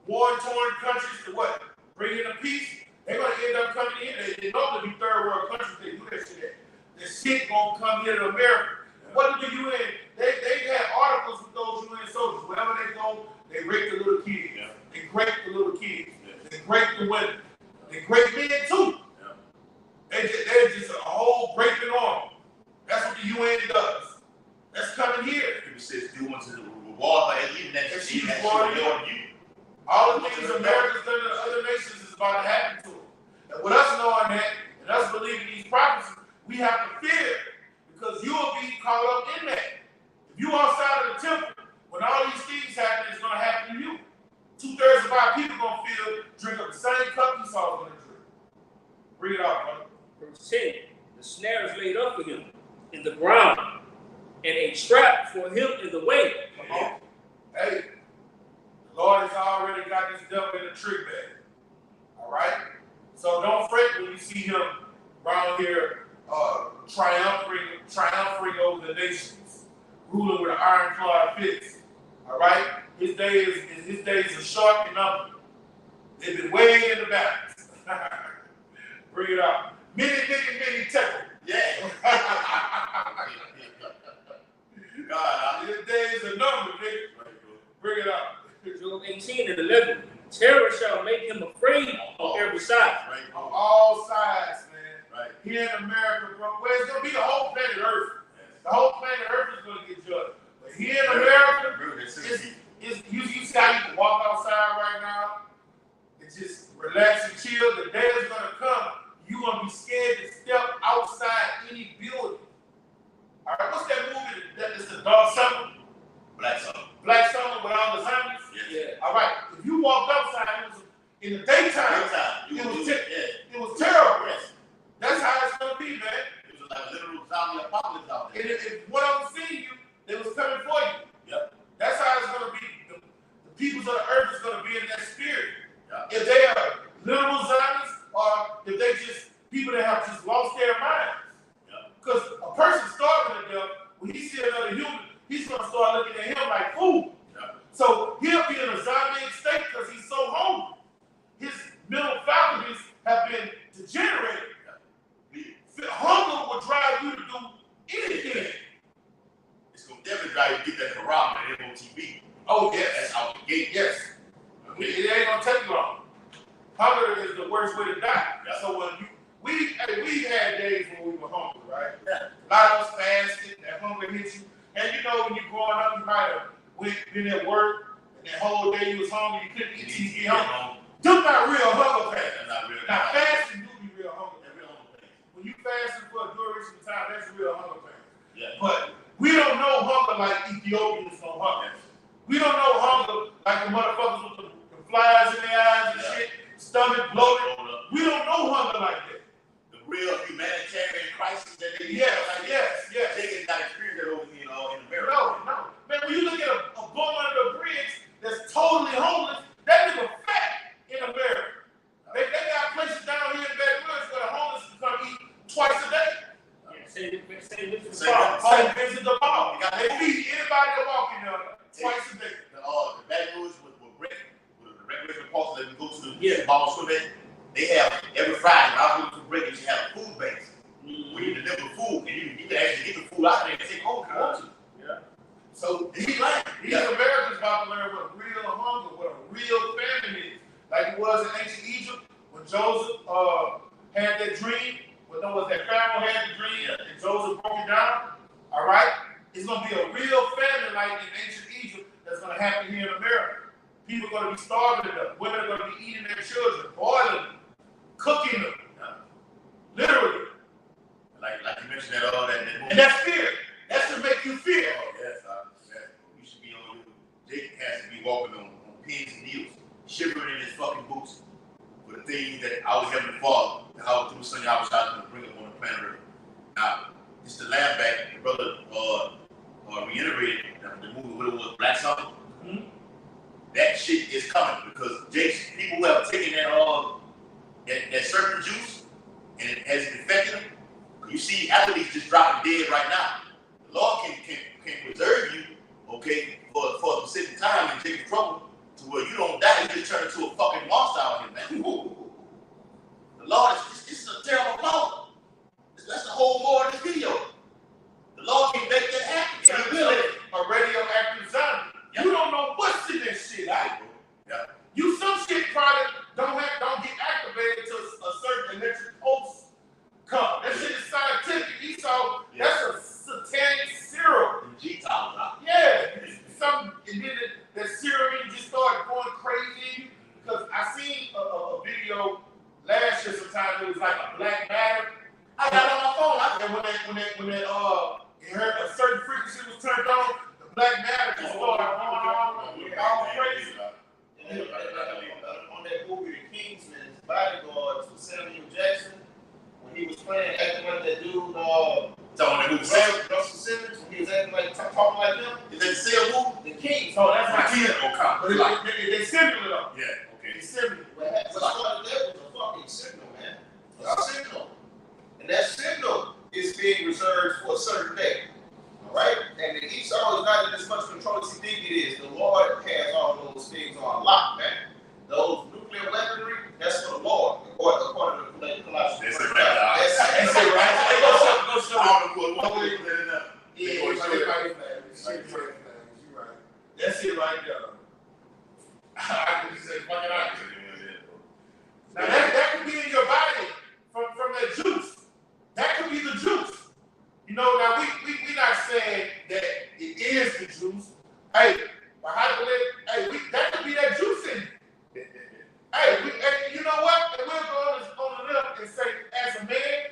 war-torn countries to what? Bring in the peace. They're going to end up coming in. They normally be third world countries. They do that shit. That shit going to come here to America. What do the UN? They have articles with those UN soldiers. Wherever they go, they rape the little kids. Yeah. They grape the little kids. Yeah. They grape the women. They grape men too. Yeah. They're just a whole graping army. That's what the UN does. That's coming here. People say do unto the reward by eating that she's reward you. All the things America's done to other nations is about to happen to them. And with us knowing that, and us believing these prophecies, we have to fear, because you will be caught up in that. If you outside of the temple, when all these things happen, it's going to happen to you. 2/3 of our people going to drink up the same cup Esau's going to drink. Bring it out, brother. Verse 10, the snare is laid up for him in the ground, and a trap for him in the way. Come on. Hey, the Lord has already got this devil in the trick bag. All right? So don't fret when you see him around here triumphing over the nations, ruling with an iron-clawed fist. All right? His days are short and numbered. They've been way in the balance. Bring it out. Many temple. Yeah. God, his days are numbered, nigga. Bring it out. Job 18 and 11. Terror shall make him afraid on every side. Right. On all sides, man. Right. Here in America, bro, where it's going to be the whole planet Earth. Yes. The whole planet Earth is going to get judged. But here in America, you see how you can walk outside right now and just relax and chill. The day is going to come. You're going to be scared to step outside any building. All right, what's that movie? It's the Dark Summer? Black Summer. Black Summer with all the zombies? Yes. Yeah. All right, if you walked outside, it was in the daytime. It was terrible. Yes. That's how it's going to be, man. It was like a literal zombie apocalypse out there. And if one of them seen you, they was coming for you. Yep. That's how it's going to be. The peoples of the earth is going to be in that spirit. Yep. If they are literal zombies, or if they just people that have just lost their minds. Because a person starving to death, when he see another human, he's going to start looking at him like food. Yeah. So he'll be in a zombie state because he's so hungry. His mental faculties have been degenerated. Yeah. Hunger will drive you to do anything. It's going to definitely drive you to get that Quran and MOTV. Oh, yes. That's out the gate. Yes. It ain't going to take long. Hunger is the worst way to die. Yeah. So when we had days when we were hungry, right? Yeah. A lot of us fasted, that hunger hits you. And you know, when you're growing up, you might have been at work, and that whole day you was hungry, you couldn't eat till you get hungry. Them not real hunger pains. Now, fasting do be real hunger pains. When you fasting for a duration of time, that's real hunger pains. Yeah. But we don't know hunger like Ethiopians know hunger. Yes. We don't know hunger like the motherfuckers with the flies in their eyes and shit, stomach bloated. We don't know hunger like that. Real humanitarian crisis that they yes. They got experience that over here in America. No. Man, when you look at a bum under the bridge that's totally homeless, that nigga fat in America. They got places down here in Baton Rouge where the homeless can come eat twice a day. Say this is St. Vincent de Paul. They feed anybody that walk in there twice a day. The Baton Rouge with Rick, with the recreational parks that we go to the ball swimming. They have every Friday, I go to break, you have food banks. Where you deliver food, and you can actually get the food out there and take home if you want to. Yeah. So these Americans about to learn what real hunger, what a real famine is. Like it was in ancient Egypt when Joseph had that dream. When that Pharaoh had the dream and Joseph broke it down. All right, it's gonna be a real famine like in ancient Egypt that's gonna happen here in America. People are gonna be starving to death. Women are gonna be eating their children, boiling them. Cooking them, literally. Like you mentioned that movie. And that's fear. That's to make you fear. Oh yes, you should be on. Jake has to be walking on pins and needles, shivering in his fucking boots for the things that I was having to follow. How through Sunday I was trying to bring up on the planet Earth. Now, just to land back, the brother reiterated the movie what it was, Black Summer. Mm-hmm. That shit is coming because people who have taken that serpent juice, and it has infected them. You see athletes just dropping dead right now. The Lord can preserve you, okay, for a specific time and take you trouble to where you don't die. You just turn into a fucking monster out here, man. The Lord is a terrible law. That's the whole more of this video. The Lord can make that happen. A radioactive zombie. You don't know what's in that shit. Right? Yeah. You some shit probably don't get activated until a certain electric pulse come. That shit is scientific. So that's a satanic serum. G-Town. Yeah. And then that serum just started going crazy. Because I seen a video last year sometime. It was like a black matter. I got it on my phone. And when it heard a certain frequency was turned on, the black matter just started going on all crazy. On that movie, The Kingsman's bodyguard to Samuel Jackson, when he was playing, acting like that dude, Russell Simmons, when he was acting like, talking like him. Is that the same movie? The Kings. Oh, that's not King. But they similar though. Yeah, okay. They similar. What started that was a fucking signal, man. A signal. And that signal is being reserved for a certain day. Alright? And Esau is not in as much control as he think it is. The Lord has all those things on lock, man. Those nuclear weaponry, that's for the Lord. According to Colossians. That's it, right? Go show. That's it right there. I can just say, fuck it out. Now that could be in your body from that juice. That could be the juice. You know, now we not saying that it is the juice. Hey, but that could be that juice in it. Hey, you know what? And we'll go on the left and say, as a man,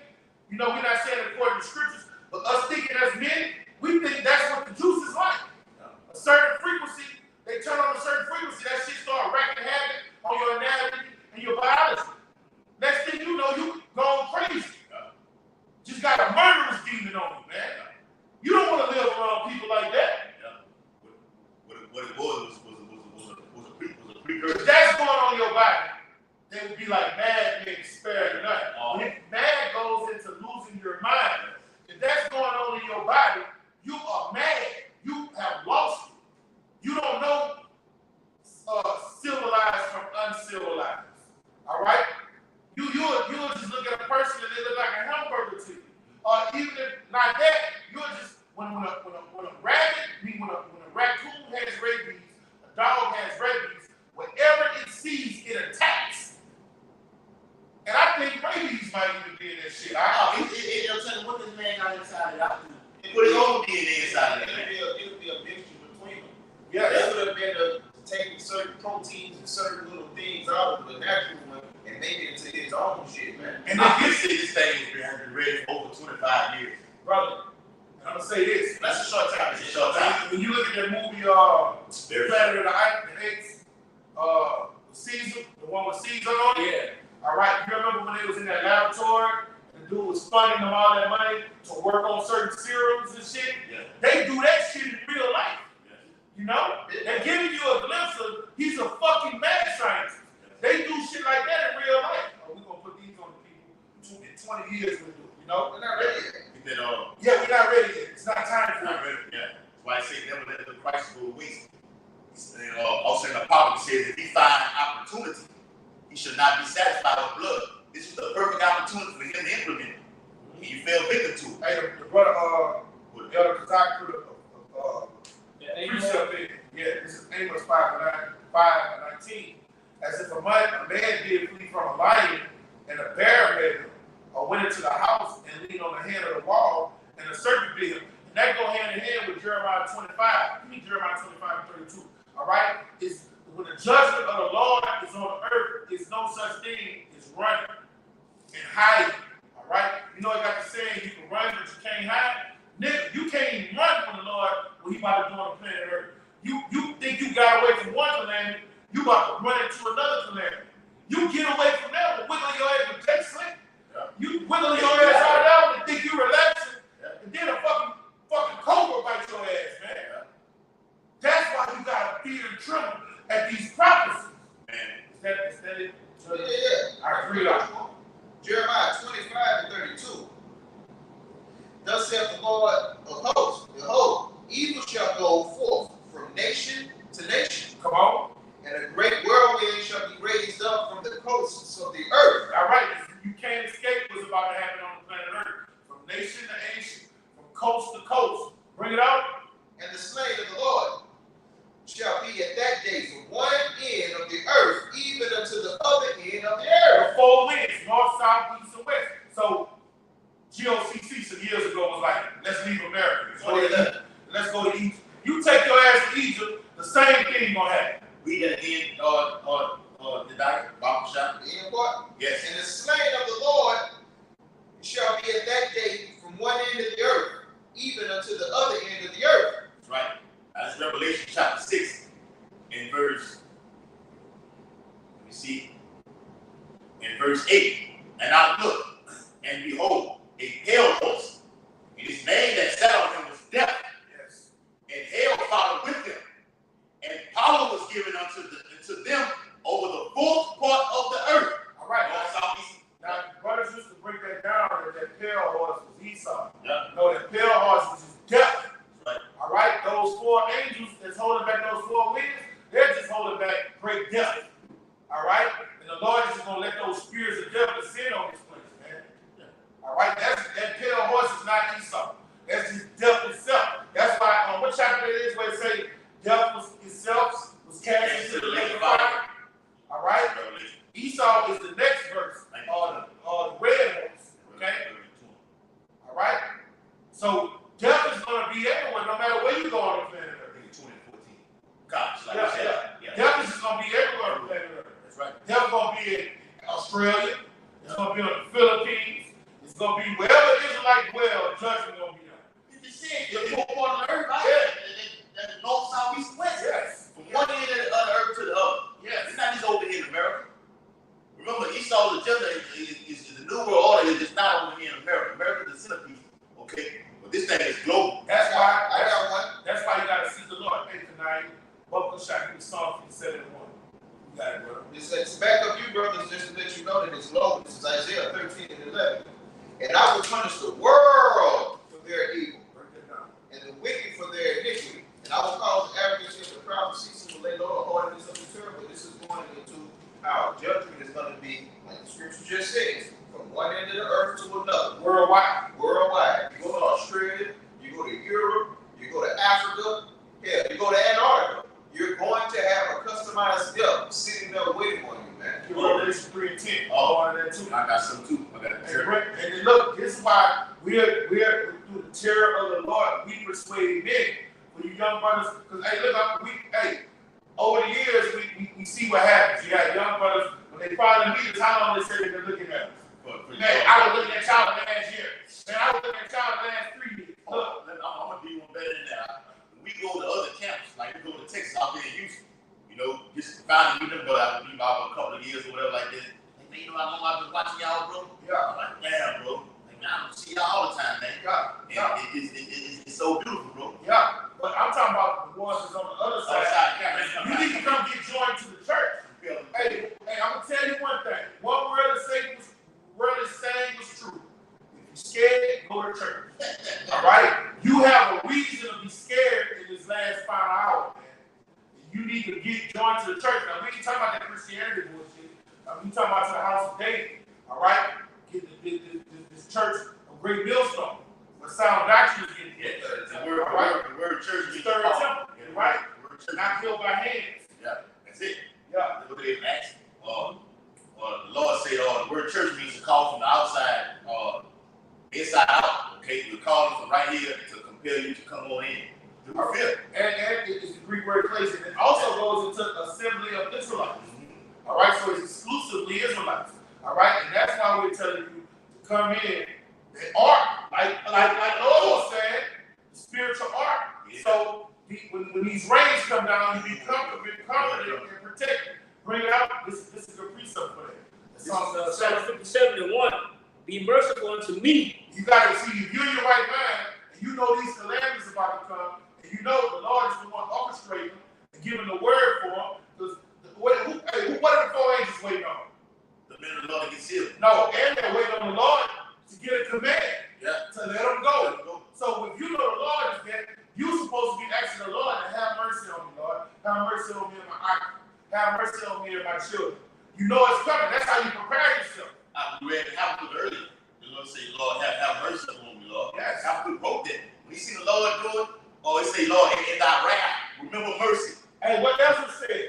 you know, we're not saying according to scriptures, but us thinking as men, we think that's what the juice is like. A certain frequency, they turn on a certain frequency, that shit start wreaking havoc on your anatomy and your biology. Next thing you know, you going crazy. Just got a murderous demon on you, man. You don't want to live around people like that. What it was a precursor. If that's going on in your body, they would be like mad men spare none. When mad goes into losing your mind, if that's going on in your body, you are mad. You have lost it. You don't know civilized from uncivilized. All right? You'll just look at a person and they look like a hamburger to you. Or even if not that, you'll just when a raccoon has rabies, a dog has rabies, whatever it sees, it attacks. And I think rabies might even be in that shit. It'll tell you what this man got inside of that. Put his own DNA inside of it. It'll be a mixture between them. Yeah, that would have been taking certain proteins and certain little things out of the natural one and making it into his own shit, man. And I can say this thing has been ready for over 25 years. brother. And I'm gonna say this. That's a short time. It's a short time. When you look at that movie, Planet of the Apes, Caesar, the one with Caesar on it. Yeah. All right, you remember when they was in that laboratory, and the dude was funding them all that money to work on certain serums and shit? Yeah. They do that shit in real life. Yeah. You know? They're giving you a glimpse of he's a fucking mad scientist. They do shit like that in real life. Oh, we're gonna put these on the people. In 20 years we'll do it, you know? We're not ready yet. Yeah, we're not ready yet. It's not time for Not it. ready. Yeah. That's why I say never let the crisis go to waste. Also in the Bible says if he find opportunity, he should not be satisfied with blood. This is the perfect opportunity for him to implement it. And you fell victim to it. Hey, the brother, the other Kazakh precept there. Yeah, this is Amos 5:19. As if a man did flee from a lion and a bear met him, or went into the house and leaned on the hand of the wall and a serpent bit him. And that go hand in hand with Jeremiah 25. Give me Jeremiah 25:32. All right? It's when the judgment of the Lord is on the earth, there's no such thing as running and hiding. All right? You know I got the saying, you can run, but you can't hide. Nigga, you can't even run from the Lord when he about to do on the planet earth. You think you got away from one calamity, you about to run into another calamity. You get away from that and wiggle your ass with Jake Slick. Yeah. You wiggle your ass out of that and think you relaxing, and then a fucking cobra bite your ass, man. Yeah. That's why you gotta fear and tremble at these prophecies. Man. Is that it? Yeah. All right, read out. Jeremiah 25:32. Thus saith the Lord of hosts, behold, evil shall go forth from nation to nation. Come on. And a great whirlwind shall be raised up from the coasts of the earth. All right, you can't escape what's about to happen on the planet Earth. From nation to nation, from coast to coast. Bring it out. And the slain of the Lord shall the doctor, Bible shop. And what? Yes. And the slain of the Lord shall be at that day from one end of the earth, even unto the other end of the earth. That's right. That's Revelation chapter 6 in verse, let me see, in verse 8. And I looked, and behold, a pale horse, and his name that sat on him was Death. Yes. And hell followed with him, and power was given unto them over the fourth part of the earth. All right. North, south, east. Now, brothers used to break that down that pale horse was Esau. Yeah. No, that pale horse is death. Right. All right. Those four angels that's holding back those four winds, they're just holding back great death. All right. And the Lord is just gonna let those spirits of death descend on this place, man. Yeah. All right. That pale horse is not Esau. That's just death itself. That's why on what chapter it is where it say death itself was cast into the lake of fire. All right. Esau is the next verse, or the red horse. Okay. All right. So death is going to be everywhere, no matter where you go on the planet Earth. 2014. Gosh, like Yeah, I said. yeah. Death is just going to be everywhere on the planet Earth. That's right. Death is going to be in Australia. It's going to be on the Philippines. It's going to be wherever Israelites dwell. Judgment going to be done. You can see it. The whole part of the earth, right? Yeah. That's north, south, east, west. Yes. From one end of the earth to the other. Yes. It's not just over here in America. Remember, Esau's agenda is the New World Order. It's not over here in America. America's the centerpiece. Okay? But this thing is global. That's why I got one. That's why you got to seek the Lord. Hey, tonight, welcome to Shaq. Psalm 57:1. You got it, brother. It's back up you, brothers, just to let you know that it's low. This is Isaiah 13:11. And I will punish the world for their evil, and the wicked for their iniquity. And I will cause the arrogance of the proud to cease and will lay low the hardness of the terrible. This is going into how judgment is going to be, like the scripture just says, from one end of the earth to another. Worldwide. Worldwide. You go to Australia, you go to Europe, you go to Africa, yeah, you go to Antarctica. You're going to have a customized death sitting there waiting on you, man. Revelation 3:10. Oh, that too. I got some too. I got a terror. And then look, this is why we're through the terror of the Lord, we persuade men. For you young brothers, because over the years we see what happens. You got young brothers, when they finally meet us, how long they say they've been looking at us? Man, I was looking at y'all last year. Man, I was looking at y'all last 3 years. Look, I'm gonna be one better than that. When we go to other camps, like we go to Texas out there in Houston, you know, just finally meet them, but I would be about a couple of years or whatever like this. Like, man, you know how long I've been watching y'all, bro? Yeah. I'm like, damn, bro. Like, I don't see y'all all the time, man. Yeah. It's so beautiful, bro. Yeah. But I'm talking about the ones that's on the other side. You need to come get joined to the church. Hey, I'm gonna tell you one thing. What world is saying was true. If you're scared, go to church. All right? You have a reason to be scared in this last final hour, man. You need to get joined to the church. Now, we ain't talking about that Christianity bullshit. We talking about to the house of David. All right? Get this church a great millstone. But sound doctrine is getting hit. The word church is third temple, right? Not built by hands. Yeah, that's it. Yeah. Look at it, Max. The Lord said, the word church means to call from the outside, inside out. Okay, we're calling from right here to compel you to come on in. And it's the Greek word ecclesia. It also goes into assembly of Israelites. Mm-hmm. All right, so it's exclusively Israelites. All right, and that's why we're telling you to come in. The ark, like Noah was saying, the spiritual ark. Yeah. So when these rains come down, you be comforted and protected. Bring it out. This is a precept for that. Psalm 57:1. Be merciful unto me. You got to see if you're in your right mind and you know these calamities about to come, and you know the Lord is the one orchestrating and giving the word for them. Because what are the four angels waiting on? The men of the Lord to get sealed. No, and they're waiting on the Lord to get a command to let them go. So if you know the Lord is there, you're supposed to be asking the Lord to have mercy on me, Lord. Have mercy on me and my eye. Have mercy on me and my children. You know it's coming. That's how you prepare yourself. We read Habakkuk earlier. The Lord say, Lord, have mercy on me, Lord. Yes. Habakkuk wrote that. When you see the Lord do it, or it say, Lord, in thy wrath, remember mercy. Hey, what else it said?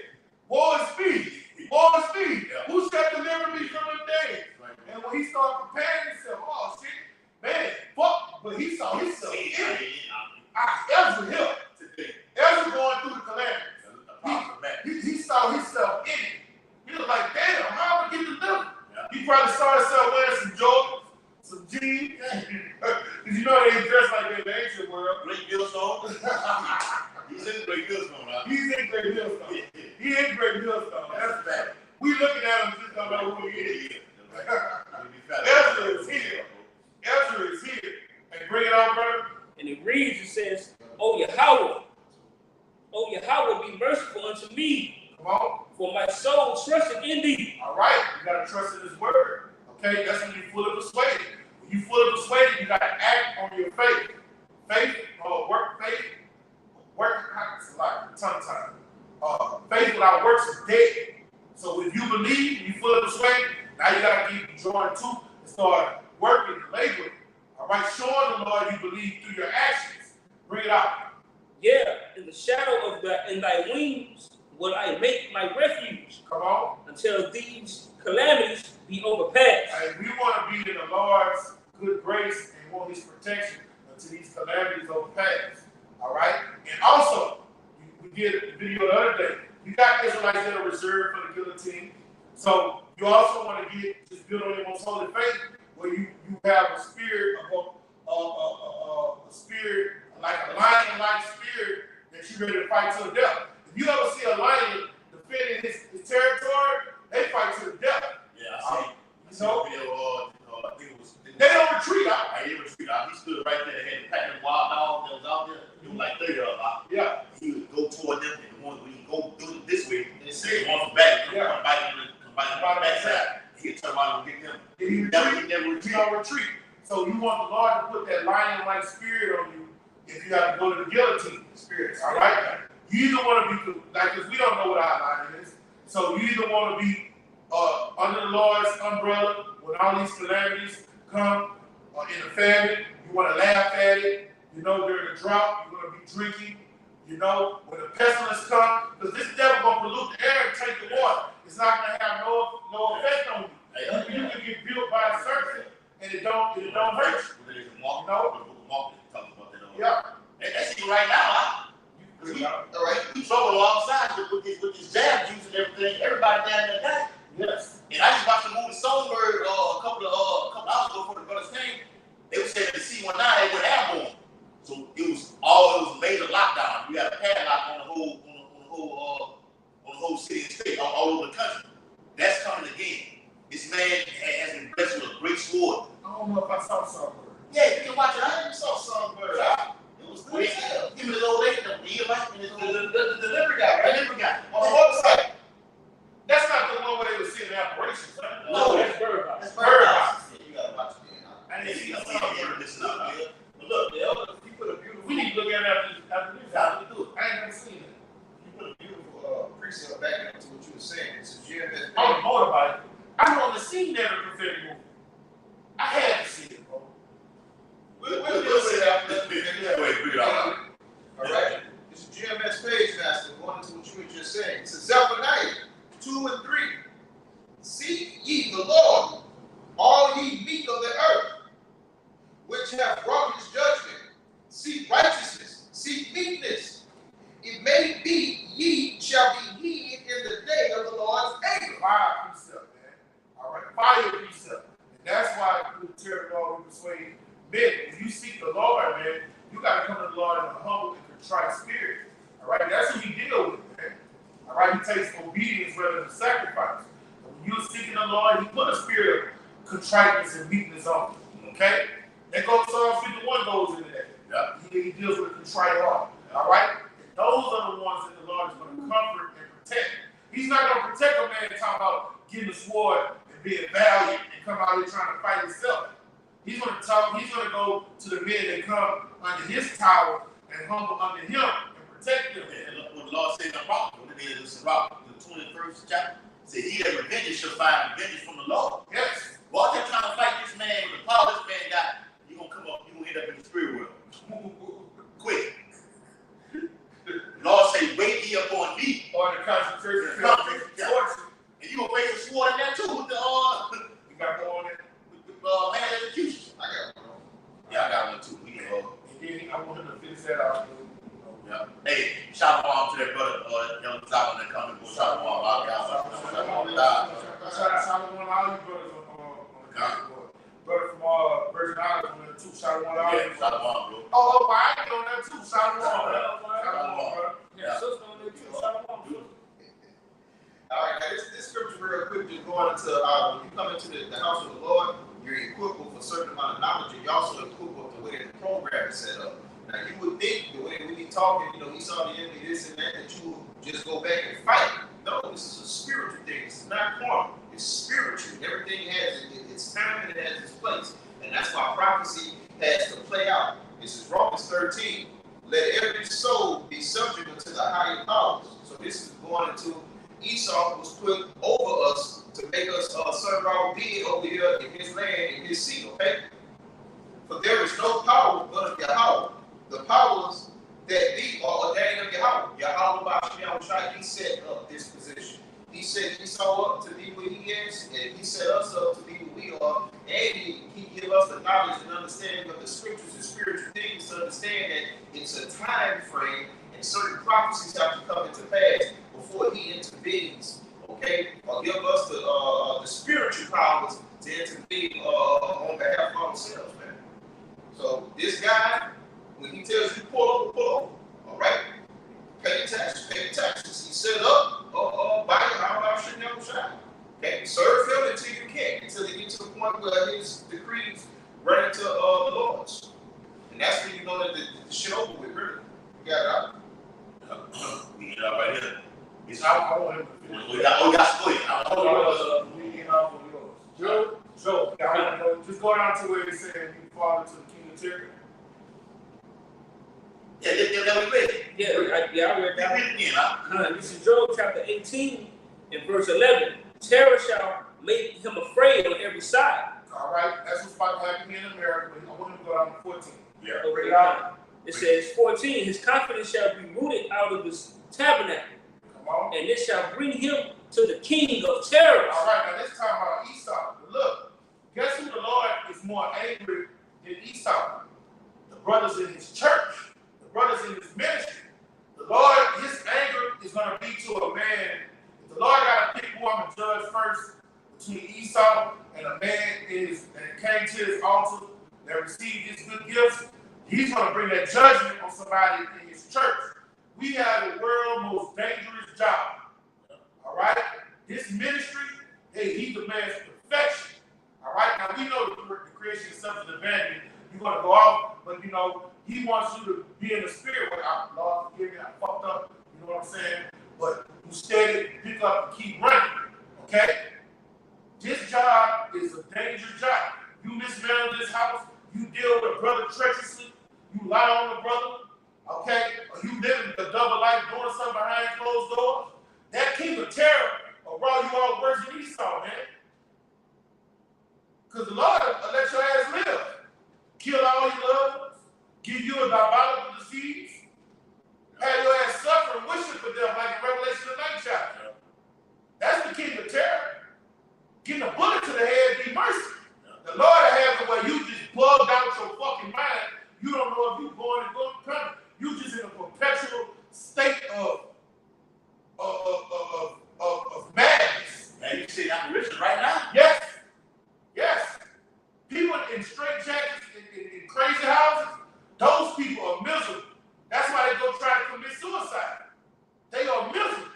Woe is me. Woe is me. Yeah. Who shall deliver me from the days? Right. And when he started preparing himself, oh shit, man, fuck. But he saw himself in it. Ezra here. Ezra going through the calamities. He saw himself in it. probably saw himself wearing some Jordans, some jeans. Because you know they ain't dressed like that in the ancient world. Great Millstone. He's in Great Millstone, huh? He's in Great Millstone. He in Great Millstone. That's bad. We looking at him just don't know who he is. Ezra is here. Ezra is here. And bring it on, brother. And it reads, it says, O Yahweh, be merciful unto me. Come on. For my soul trusted in thee. All right. You got to trust in his word. Okay? That's when you're fully persuaded. When you're fully persuaded, you got to act on your faith. Faith, it's a lot, tongue time. Faith without works is dead. So if you believe, you fully persuaded, now you got to keep drawing to and start working and laboring. All right, showing the Lord you believe through your actions. Bring it out. Yeah, in the shadow of thy wings will I make my refuge. Come on. Until these calamities be overpassed. Hey, we want to be in the Lord's good grace and want his protection until these calamities overpass. All right? And also, we did a video the other day. You got Israelites that are reserved for the guillotine. So you also want to get just build on your most holy faith, where you have a spirit of a spirit like a lion-like spirit that you're ready to fight to the death. If you ever see a lion defending his territory, they fight to the death. Yeah, I see. You know? Video, I think it was. They don't retreat out. They didn't retreat out. He stood right there. They had the pack of wild dogs that was out there. There was like 30 of them out. Yeah. He would go toward them, and the one when he go do it this way, and say one from back, come back on the backside. He could turn around and get them. He never retreat. So you want the Lord to put that lion-like spirit on you if you have to go to the guillotine spirit. All right? You either want to be, like, because we don't know what our lion is. So you either want to be under the Lord's umbrella when all these calamities come in the famine. You want to laugh at it. You know, during the drought, you want to be drinking. You know, when the pestilence comes, because this devil going to pollute the air and take the water. It's not going to have no effect on you. You can get built by a serpent, and it don't hurt you. Yeah. That's it right now, we trouble alongside with this jab juice and everything. Everybody down there died. Yes. And I just watched the movie Songbird a couple hours ago before the brothers came. They were saying the C-19 they went airborne. So it was major lockdown. We had a padlock on the whole city and state, all over the country. That's coming again. This man has been blessed with a great sword. I don't know if I saw Songbird. Yeah, you can watch it. I I saw Songbird. It was great. Him and his old lady, the delivery guy, right? delivery guy. On the motorcycle. That's not the one where they were seeing the operations. Right? No, that's Bird Box. That's Bird Box. You gotta watch it again. I didn't see Songbird. Songbird. But look, the elder, he put a beautiful. We need to look at it after this. How do we do it? I ain't never seen it. You put a beautiful precept back into what you were saying. It's a GMS. I'm motivated. I've only seen that in a prophetic movie. I had to see it, bro. We'll deal with it after that. Wait, all right. It's a GMS page master going into what you were just saying. It's a Zephaniah 2 and 3. Seek ye the Lord, all ye meek of the earth, which have brought his judgment. Seek righteousness, seek meekness. It may be ye shall be hid in the day of the Lord's anger. Fire precept, man. All right, fire precept. And that's why we tear the Lord, we persuade men. If you seek the Lord, man, you got to come to the Lord in a humble and contrite spirit. All right, that's who you deal with, man. All right, he takes obedience rather than sacrifice. When you're seeking the Lord, he put a spirit of contriteness and meekness on you. Okay? That goes Psalm 51 goes into that. Yeah. He deals with a contrite heart. All right? And those are the ones that the Lord is going to comfort and protect. He's not going to protect a man talking about getting a sword and being valiant and come out here trying to fight himself. He's going to go to the men that come under his tower and humble under him and protect them. And look what the Lord said in the prophet, when it is in the 21st chapter, said, he that revenges shall find vengeance from the Lord. Yes. While they're trying to fight this man with the power this man got, you're going to come up, you're going to end up in the spirit world. Quick. The Lord say, wait ye upon me. Or the concentration camp. torture. And you're going to face a sword in there too with the You got more on it. man execution. I got one. Yeah, I got one too. And then I want him to finish that out. Yeah. Hey, shout out to that brother, young Zalman that coming. Shout out to all y'all. Shout out to all you brothers scripture real quick, just going into when you come into the house of the Lord, you're equipped with a certain amount of knowledge, and you're also equipped with the way that the program is set up. Now, you would think the way we be talking, he saw the enemy, this and that you would just go back and fight. No, this is a spiritual thing. It's not carnal. It's spiritual. Everything has its time and it has its place. And that's why prophecy has to play out. This is Romans 13. Let every soul be subject unto the higher powers. So this is going into Esau was put over us to make us serve our being over here in his land, in his seat, okay? For there is no power but of Yahweh. The powers that be are ordained of Yahweh. Yahweh by Shai, he set up this position. He set Esau up to be what he is, and he set us up to be what we are. And he give us the knowledge and understanding of the scriptures and spiritual things to understand that it's a time frame and certain prophecies have to come into pass before he intervenes, okay? Or give us the spiritual powers to intervene on behalf of ourselves, man. So this guy, when he tells you pull over, all right? Pay your taxes. He set up by how about shouldn't never shine. Okay, serve him until you can, until they get to the point where his decrees run into the Lord's. And that's when you know that the shit over with, really. You got it out. We get out right here. It's I want him to finish. We got split. We get off on yours. Joe, just go down to where it said you fall into the king of terror. Yeah, we read it. Yeah, I read that. Read it again, huh? This is Job chapter 18 and verse 11. Terror shall make him afraid on every side. All right, that's what's about to happen here in America. But I want him to go down to 14. Yeah. Okay. It says 14. His confidence shall be rooted out of his tabernacle. Come on. And it shall bring him to the king of terrors. All right, now this time about Esau. But look, guess who the Lord is more angry than Esau? The brothers in his church. Brothers in his ministry. The Lord, his anger is going to be to a man. If the Lord got to pick who I'm going to judge first between Esau and a man that came to his altar that received his good gifts, he's going to bring that judgment on somebody in his church. We have the world's most dangerous job. All right? This ministry, hey, he demands perfection. All right? Now, we know the creation is something to vanity. You're going to go off, but he wants you to be in the spirit. Lord, forgive me, I fucked up. You know what I'm saying? But you steady, pick up, and keep running. Okay? This job is a dangerous job. You mismanage this house. You deal with a brother treacherously. You lie on the brother. Okay? Or you live a double life doing something behind closed doors. That king of terror will roll you all worse than Esau, man. Because the Lord will let your ass live. Kill all your loved ones. Give you a diabolical disease. Have your ass suffering, wishing for them, like in Revelation the 9th chapter. That's the king of terror. Getting a bullet to the head be mercy. The Lord has it where you just bugged out your fucking mind. You don't know if you're going and coming. You just in a perpetual state of madness. And you see that religion right now? Yes. Yes. People in straight jackets in crazy houses, those people are miserable. That's why they go try to commit suicide. They are miserable.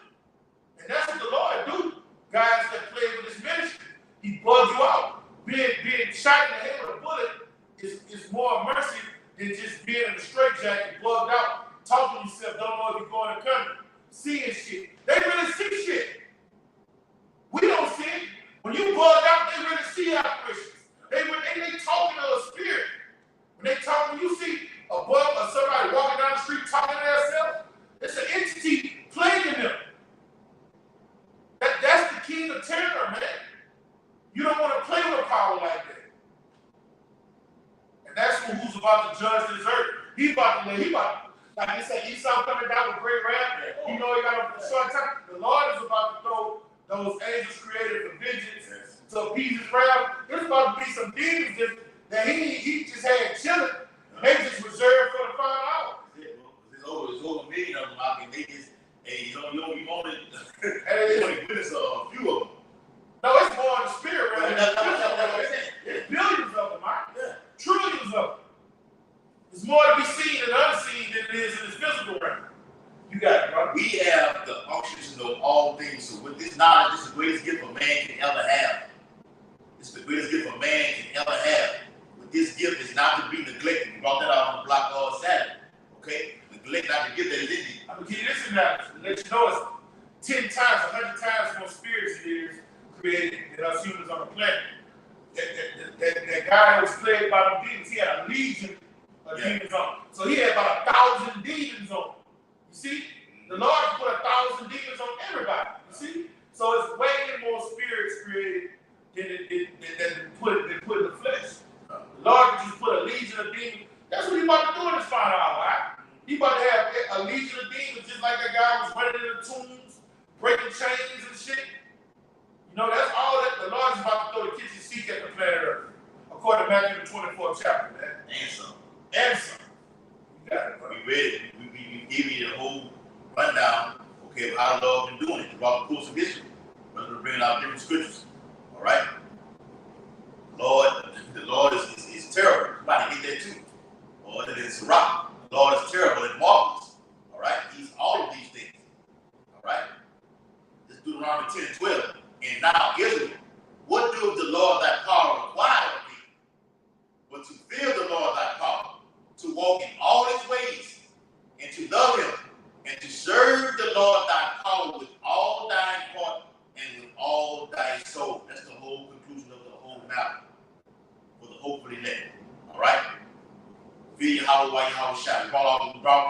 And that's what the Lord do. Guys that play with his ministry, he bugs you out. Being shot in the head with a bullet is more mercy than just being in a straight jacket, bugged out, talking to yourself, don't know if you're going to come, seeing shit. They really see shit. We don't see it. When you bugged out, they really see apparitions. They talking to a spirit. When you see a bug or somebody walking down the street talking to themselves, it's an entity plaguing them. That's the king of terror, man. You don't want to play with power like that. And that's who's about to judge this earth. Like they say, Esau coming down with great wrath. You know he got a short time. The Lord is about to throw those angels created for vengeance to appease his wrath. There's about to be some demons that he just had chilling. They just reserved for the final hour. There's over a million of them out there. They just, you only witness a few of them. No, it's more in the spirit, right? It's billions of them, right? Yeah. Trillions of them. It's more to be seen and unseen than it is in this physical realm. You got it, bro. We have the unction to know all things. So with this knowledge knowledge is the greatest gift a man can ever have. It's the greatest gift a man can ever have. But this gift is not to be neglected. We brought that out on the block on Saturday. Okay? Neglect not the gift that is in you. I'm going to give you this analogy to let you know it's 10 times, 100 times more spirits is created than us humans on the planet. That guy that was plagued by them demons, he had a legion of demons on him. So he had about 1,000 demons on him. You see? The Lord put 1,000 demons on everybody. You see? So it's way more spirits created than put in the flesh. The Lord just put a legion of demons. That's what he about to do in this final hour, right? He about to have a legion of demons, just like that guy was running in the tombs, breaking chains and shit. You know, that's all that the Lord is about to throw the kitchen sink at the planet Earth, according to Matthew the 24th chapter, man. And some. And some. You got it, bro. We read it. We gave you the whole rundown, okay, of how the Lord been doing it throughout the course of history. We're going to bring out different scriptures. All right? The Lord is terrible. Somebody get that too. Lord, it is a rock. The Lord is terrible and marvelous. All right? He's all of these things. All right? This is Deuteronomy 10 and 12. And now, Israel, what doeth the Lord thy power require of thee? But to fear the Lord thy power, to walk in all his ways, and to love him, and to serve the Lord thy power with all thine heart and with all thy soul. That's the whole conclusion of the whole matter for the hope of the elect. All right? Fear Yahweh while Yahweh shall. We brought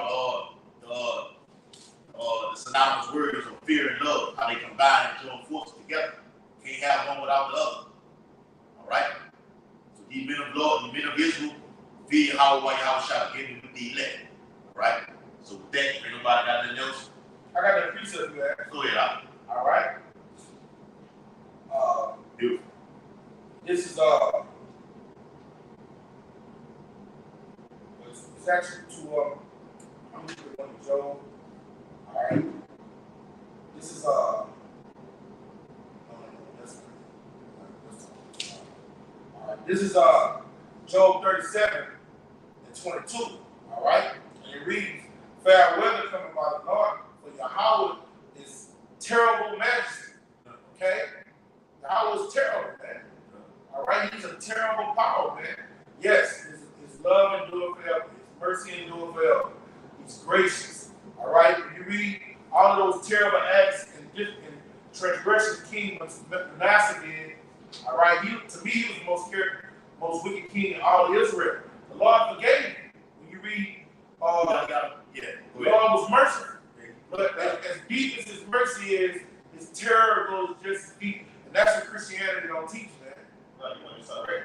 the synonymous words of fear and love, how they combine and join forces together. Can't have one without the other. All right? So these men of Lord, the men of Israel, fear Yahweh while Yahweh shall give them the elect. All right? So with that, if anybody got anything else? I got that precept for that. Go ahead, Al. All right. Beautiful. This is it's actually to I'm gonna put one to Job. All right. This is all right. This is Job 37 and 22. All right, and it reads, "Fair weather coming by the Lord, for Yahweh is terrible majesty." Okay, Yahweh is terrible, man. All right, he's a terrible power, man. Yes, his love endure forever. His mercy endure forever. He's gracious. All right, if you read all of those terrible acts and transgressions King Manasseh did, all right, to me, he was the most wicked king in all of Israel. The Lord forgave him. When you read, the Lord was merciful. But as deep as his mercy is, his terror goes just as deep. And that's what Christianity don't teach, man. Right, you want to start right?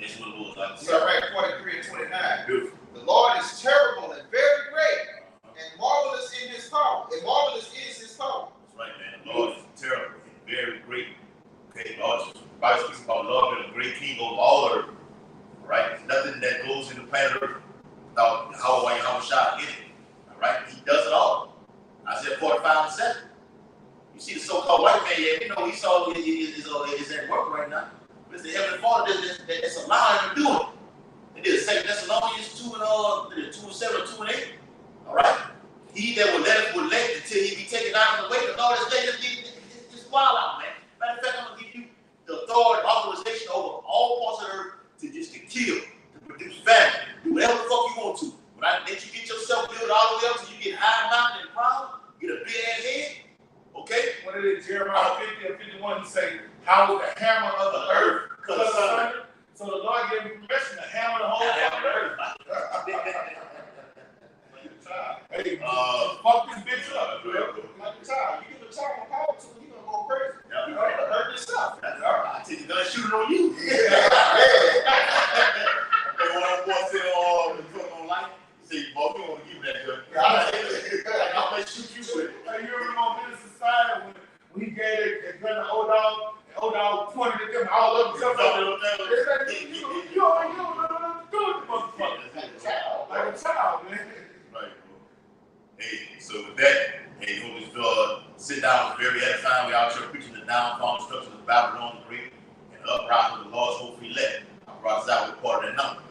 That's what it was. Like, Start right, 43 and 29. beautiful. The Lord is terrible and very great, and marvelous in his power. And marvelous is his power. That's right, man. The Lord is terrible and very great. Okay, Lord, the Bible speaks about love and a great king over all earth. All right? There's nothing that goes into planet earth without Yahweh Shah in it. All right? He does it all. Isaiah 45 and 7. You see the so-called white man, yeah, you know, he saw is at work right now. But it's the Heavenly Father that's allowing him to do it. It is 2 Thessalonians 2 and 7 or 2 and 8. All right? He that will let until he be taken out of the way. The Lord is letting this wild out, man. Matter of fact, I'm gonna give you the authority, authorization over all parts of the earth to kill, to produce famine, do whatever the fuck you want to. When I let you get yourself built all the way up till you get high mountain and proud, get a big ass head, okay? What it is, Jeremiah 50 and 51, he say, "How is the hammer of the earth cut asunder?" So the Lord gave him permission to hammer the whole fucking earth. Hey, fuck this bitch up, bro. Like a child. You give a child a power to him, he's going to go crazy. Yeah, You're going to hurt yourself. I take the gun shooting on you. And when I boy said, "Oh, you put on light," he said, "Boy, we want to give you that gun." I'm going to shoot you with it. Hey, you remember on Minister Side when he gave that gun to old dog, and old dog pointed at them all up and stuff. It's like, you don't know what to do with the motherfucker. Like a child, man. Right, bro. Hey, so with that, hey, hope this sit down was very edifying. We out here preaching the downfall and destruction of Babylon the Great and the uprising of the Lord's hopeful elect. I brought us out with part of that number.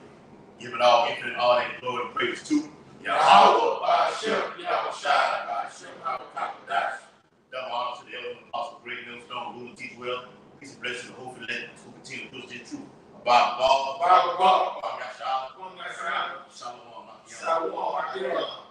Giving all infinite honor and glory and praise to Yahweh, Ba'ashem, Yahweh Shai, Ba'ashem, Yahweh Kakadash. Double honor to the elder apostle, great news. teach well. Peace and blessings to the hopefully let who continue to push this truth. Bob, Bob, Shalom. Shalom.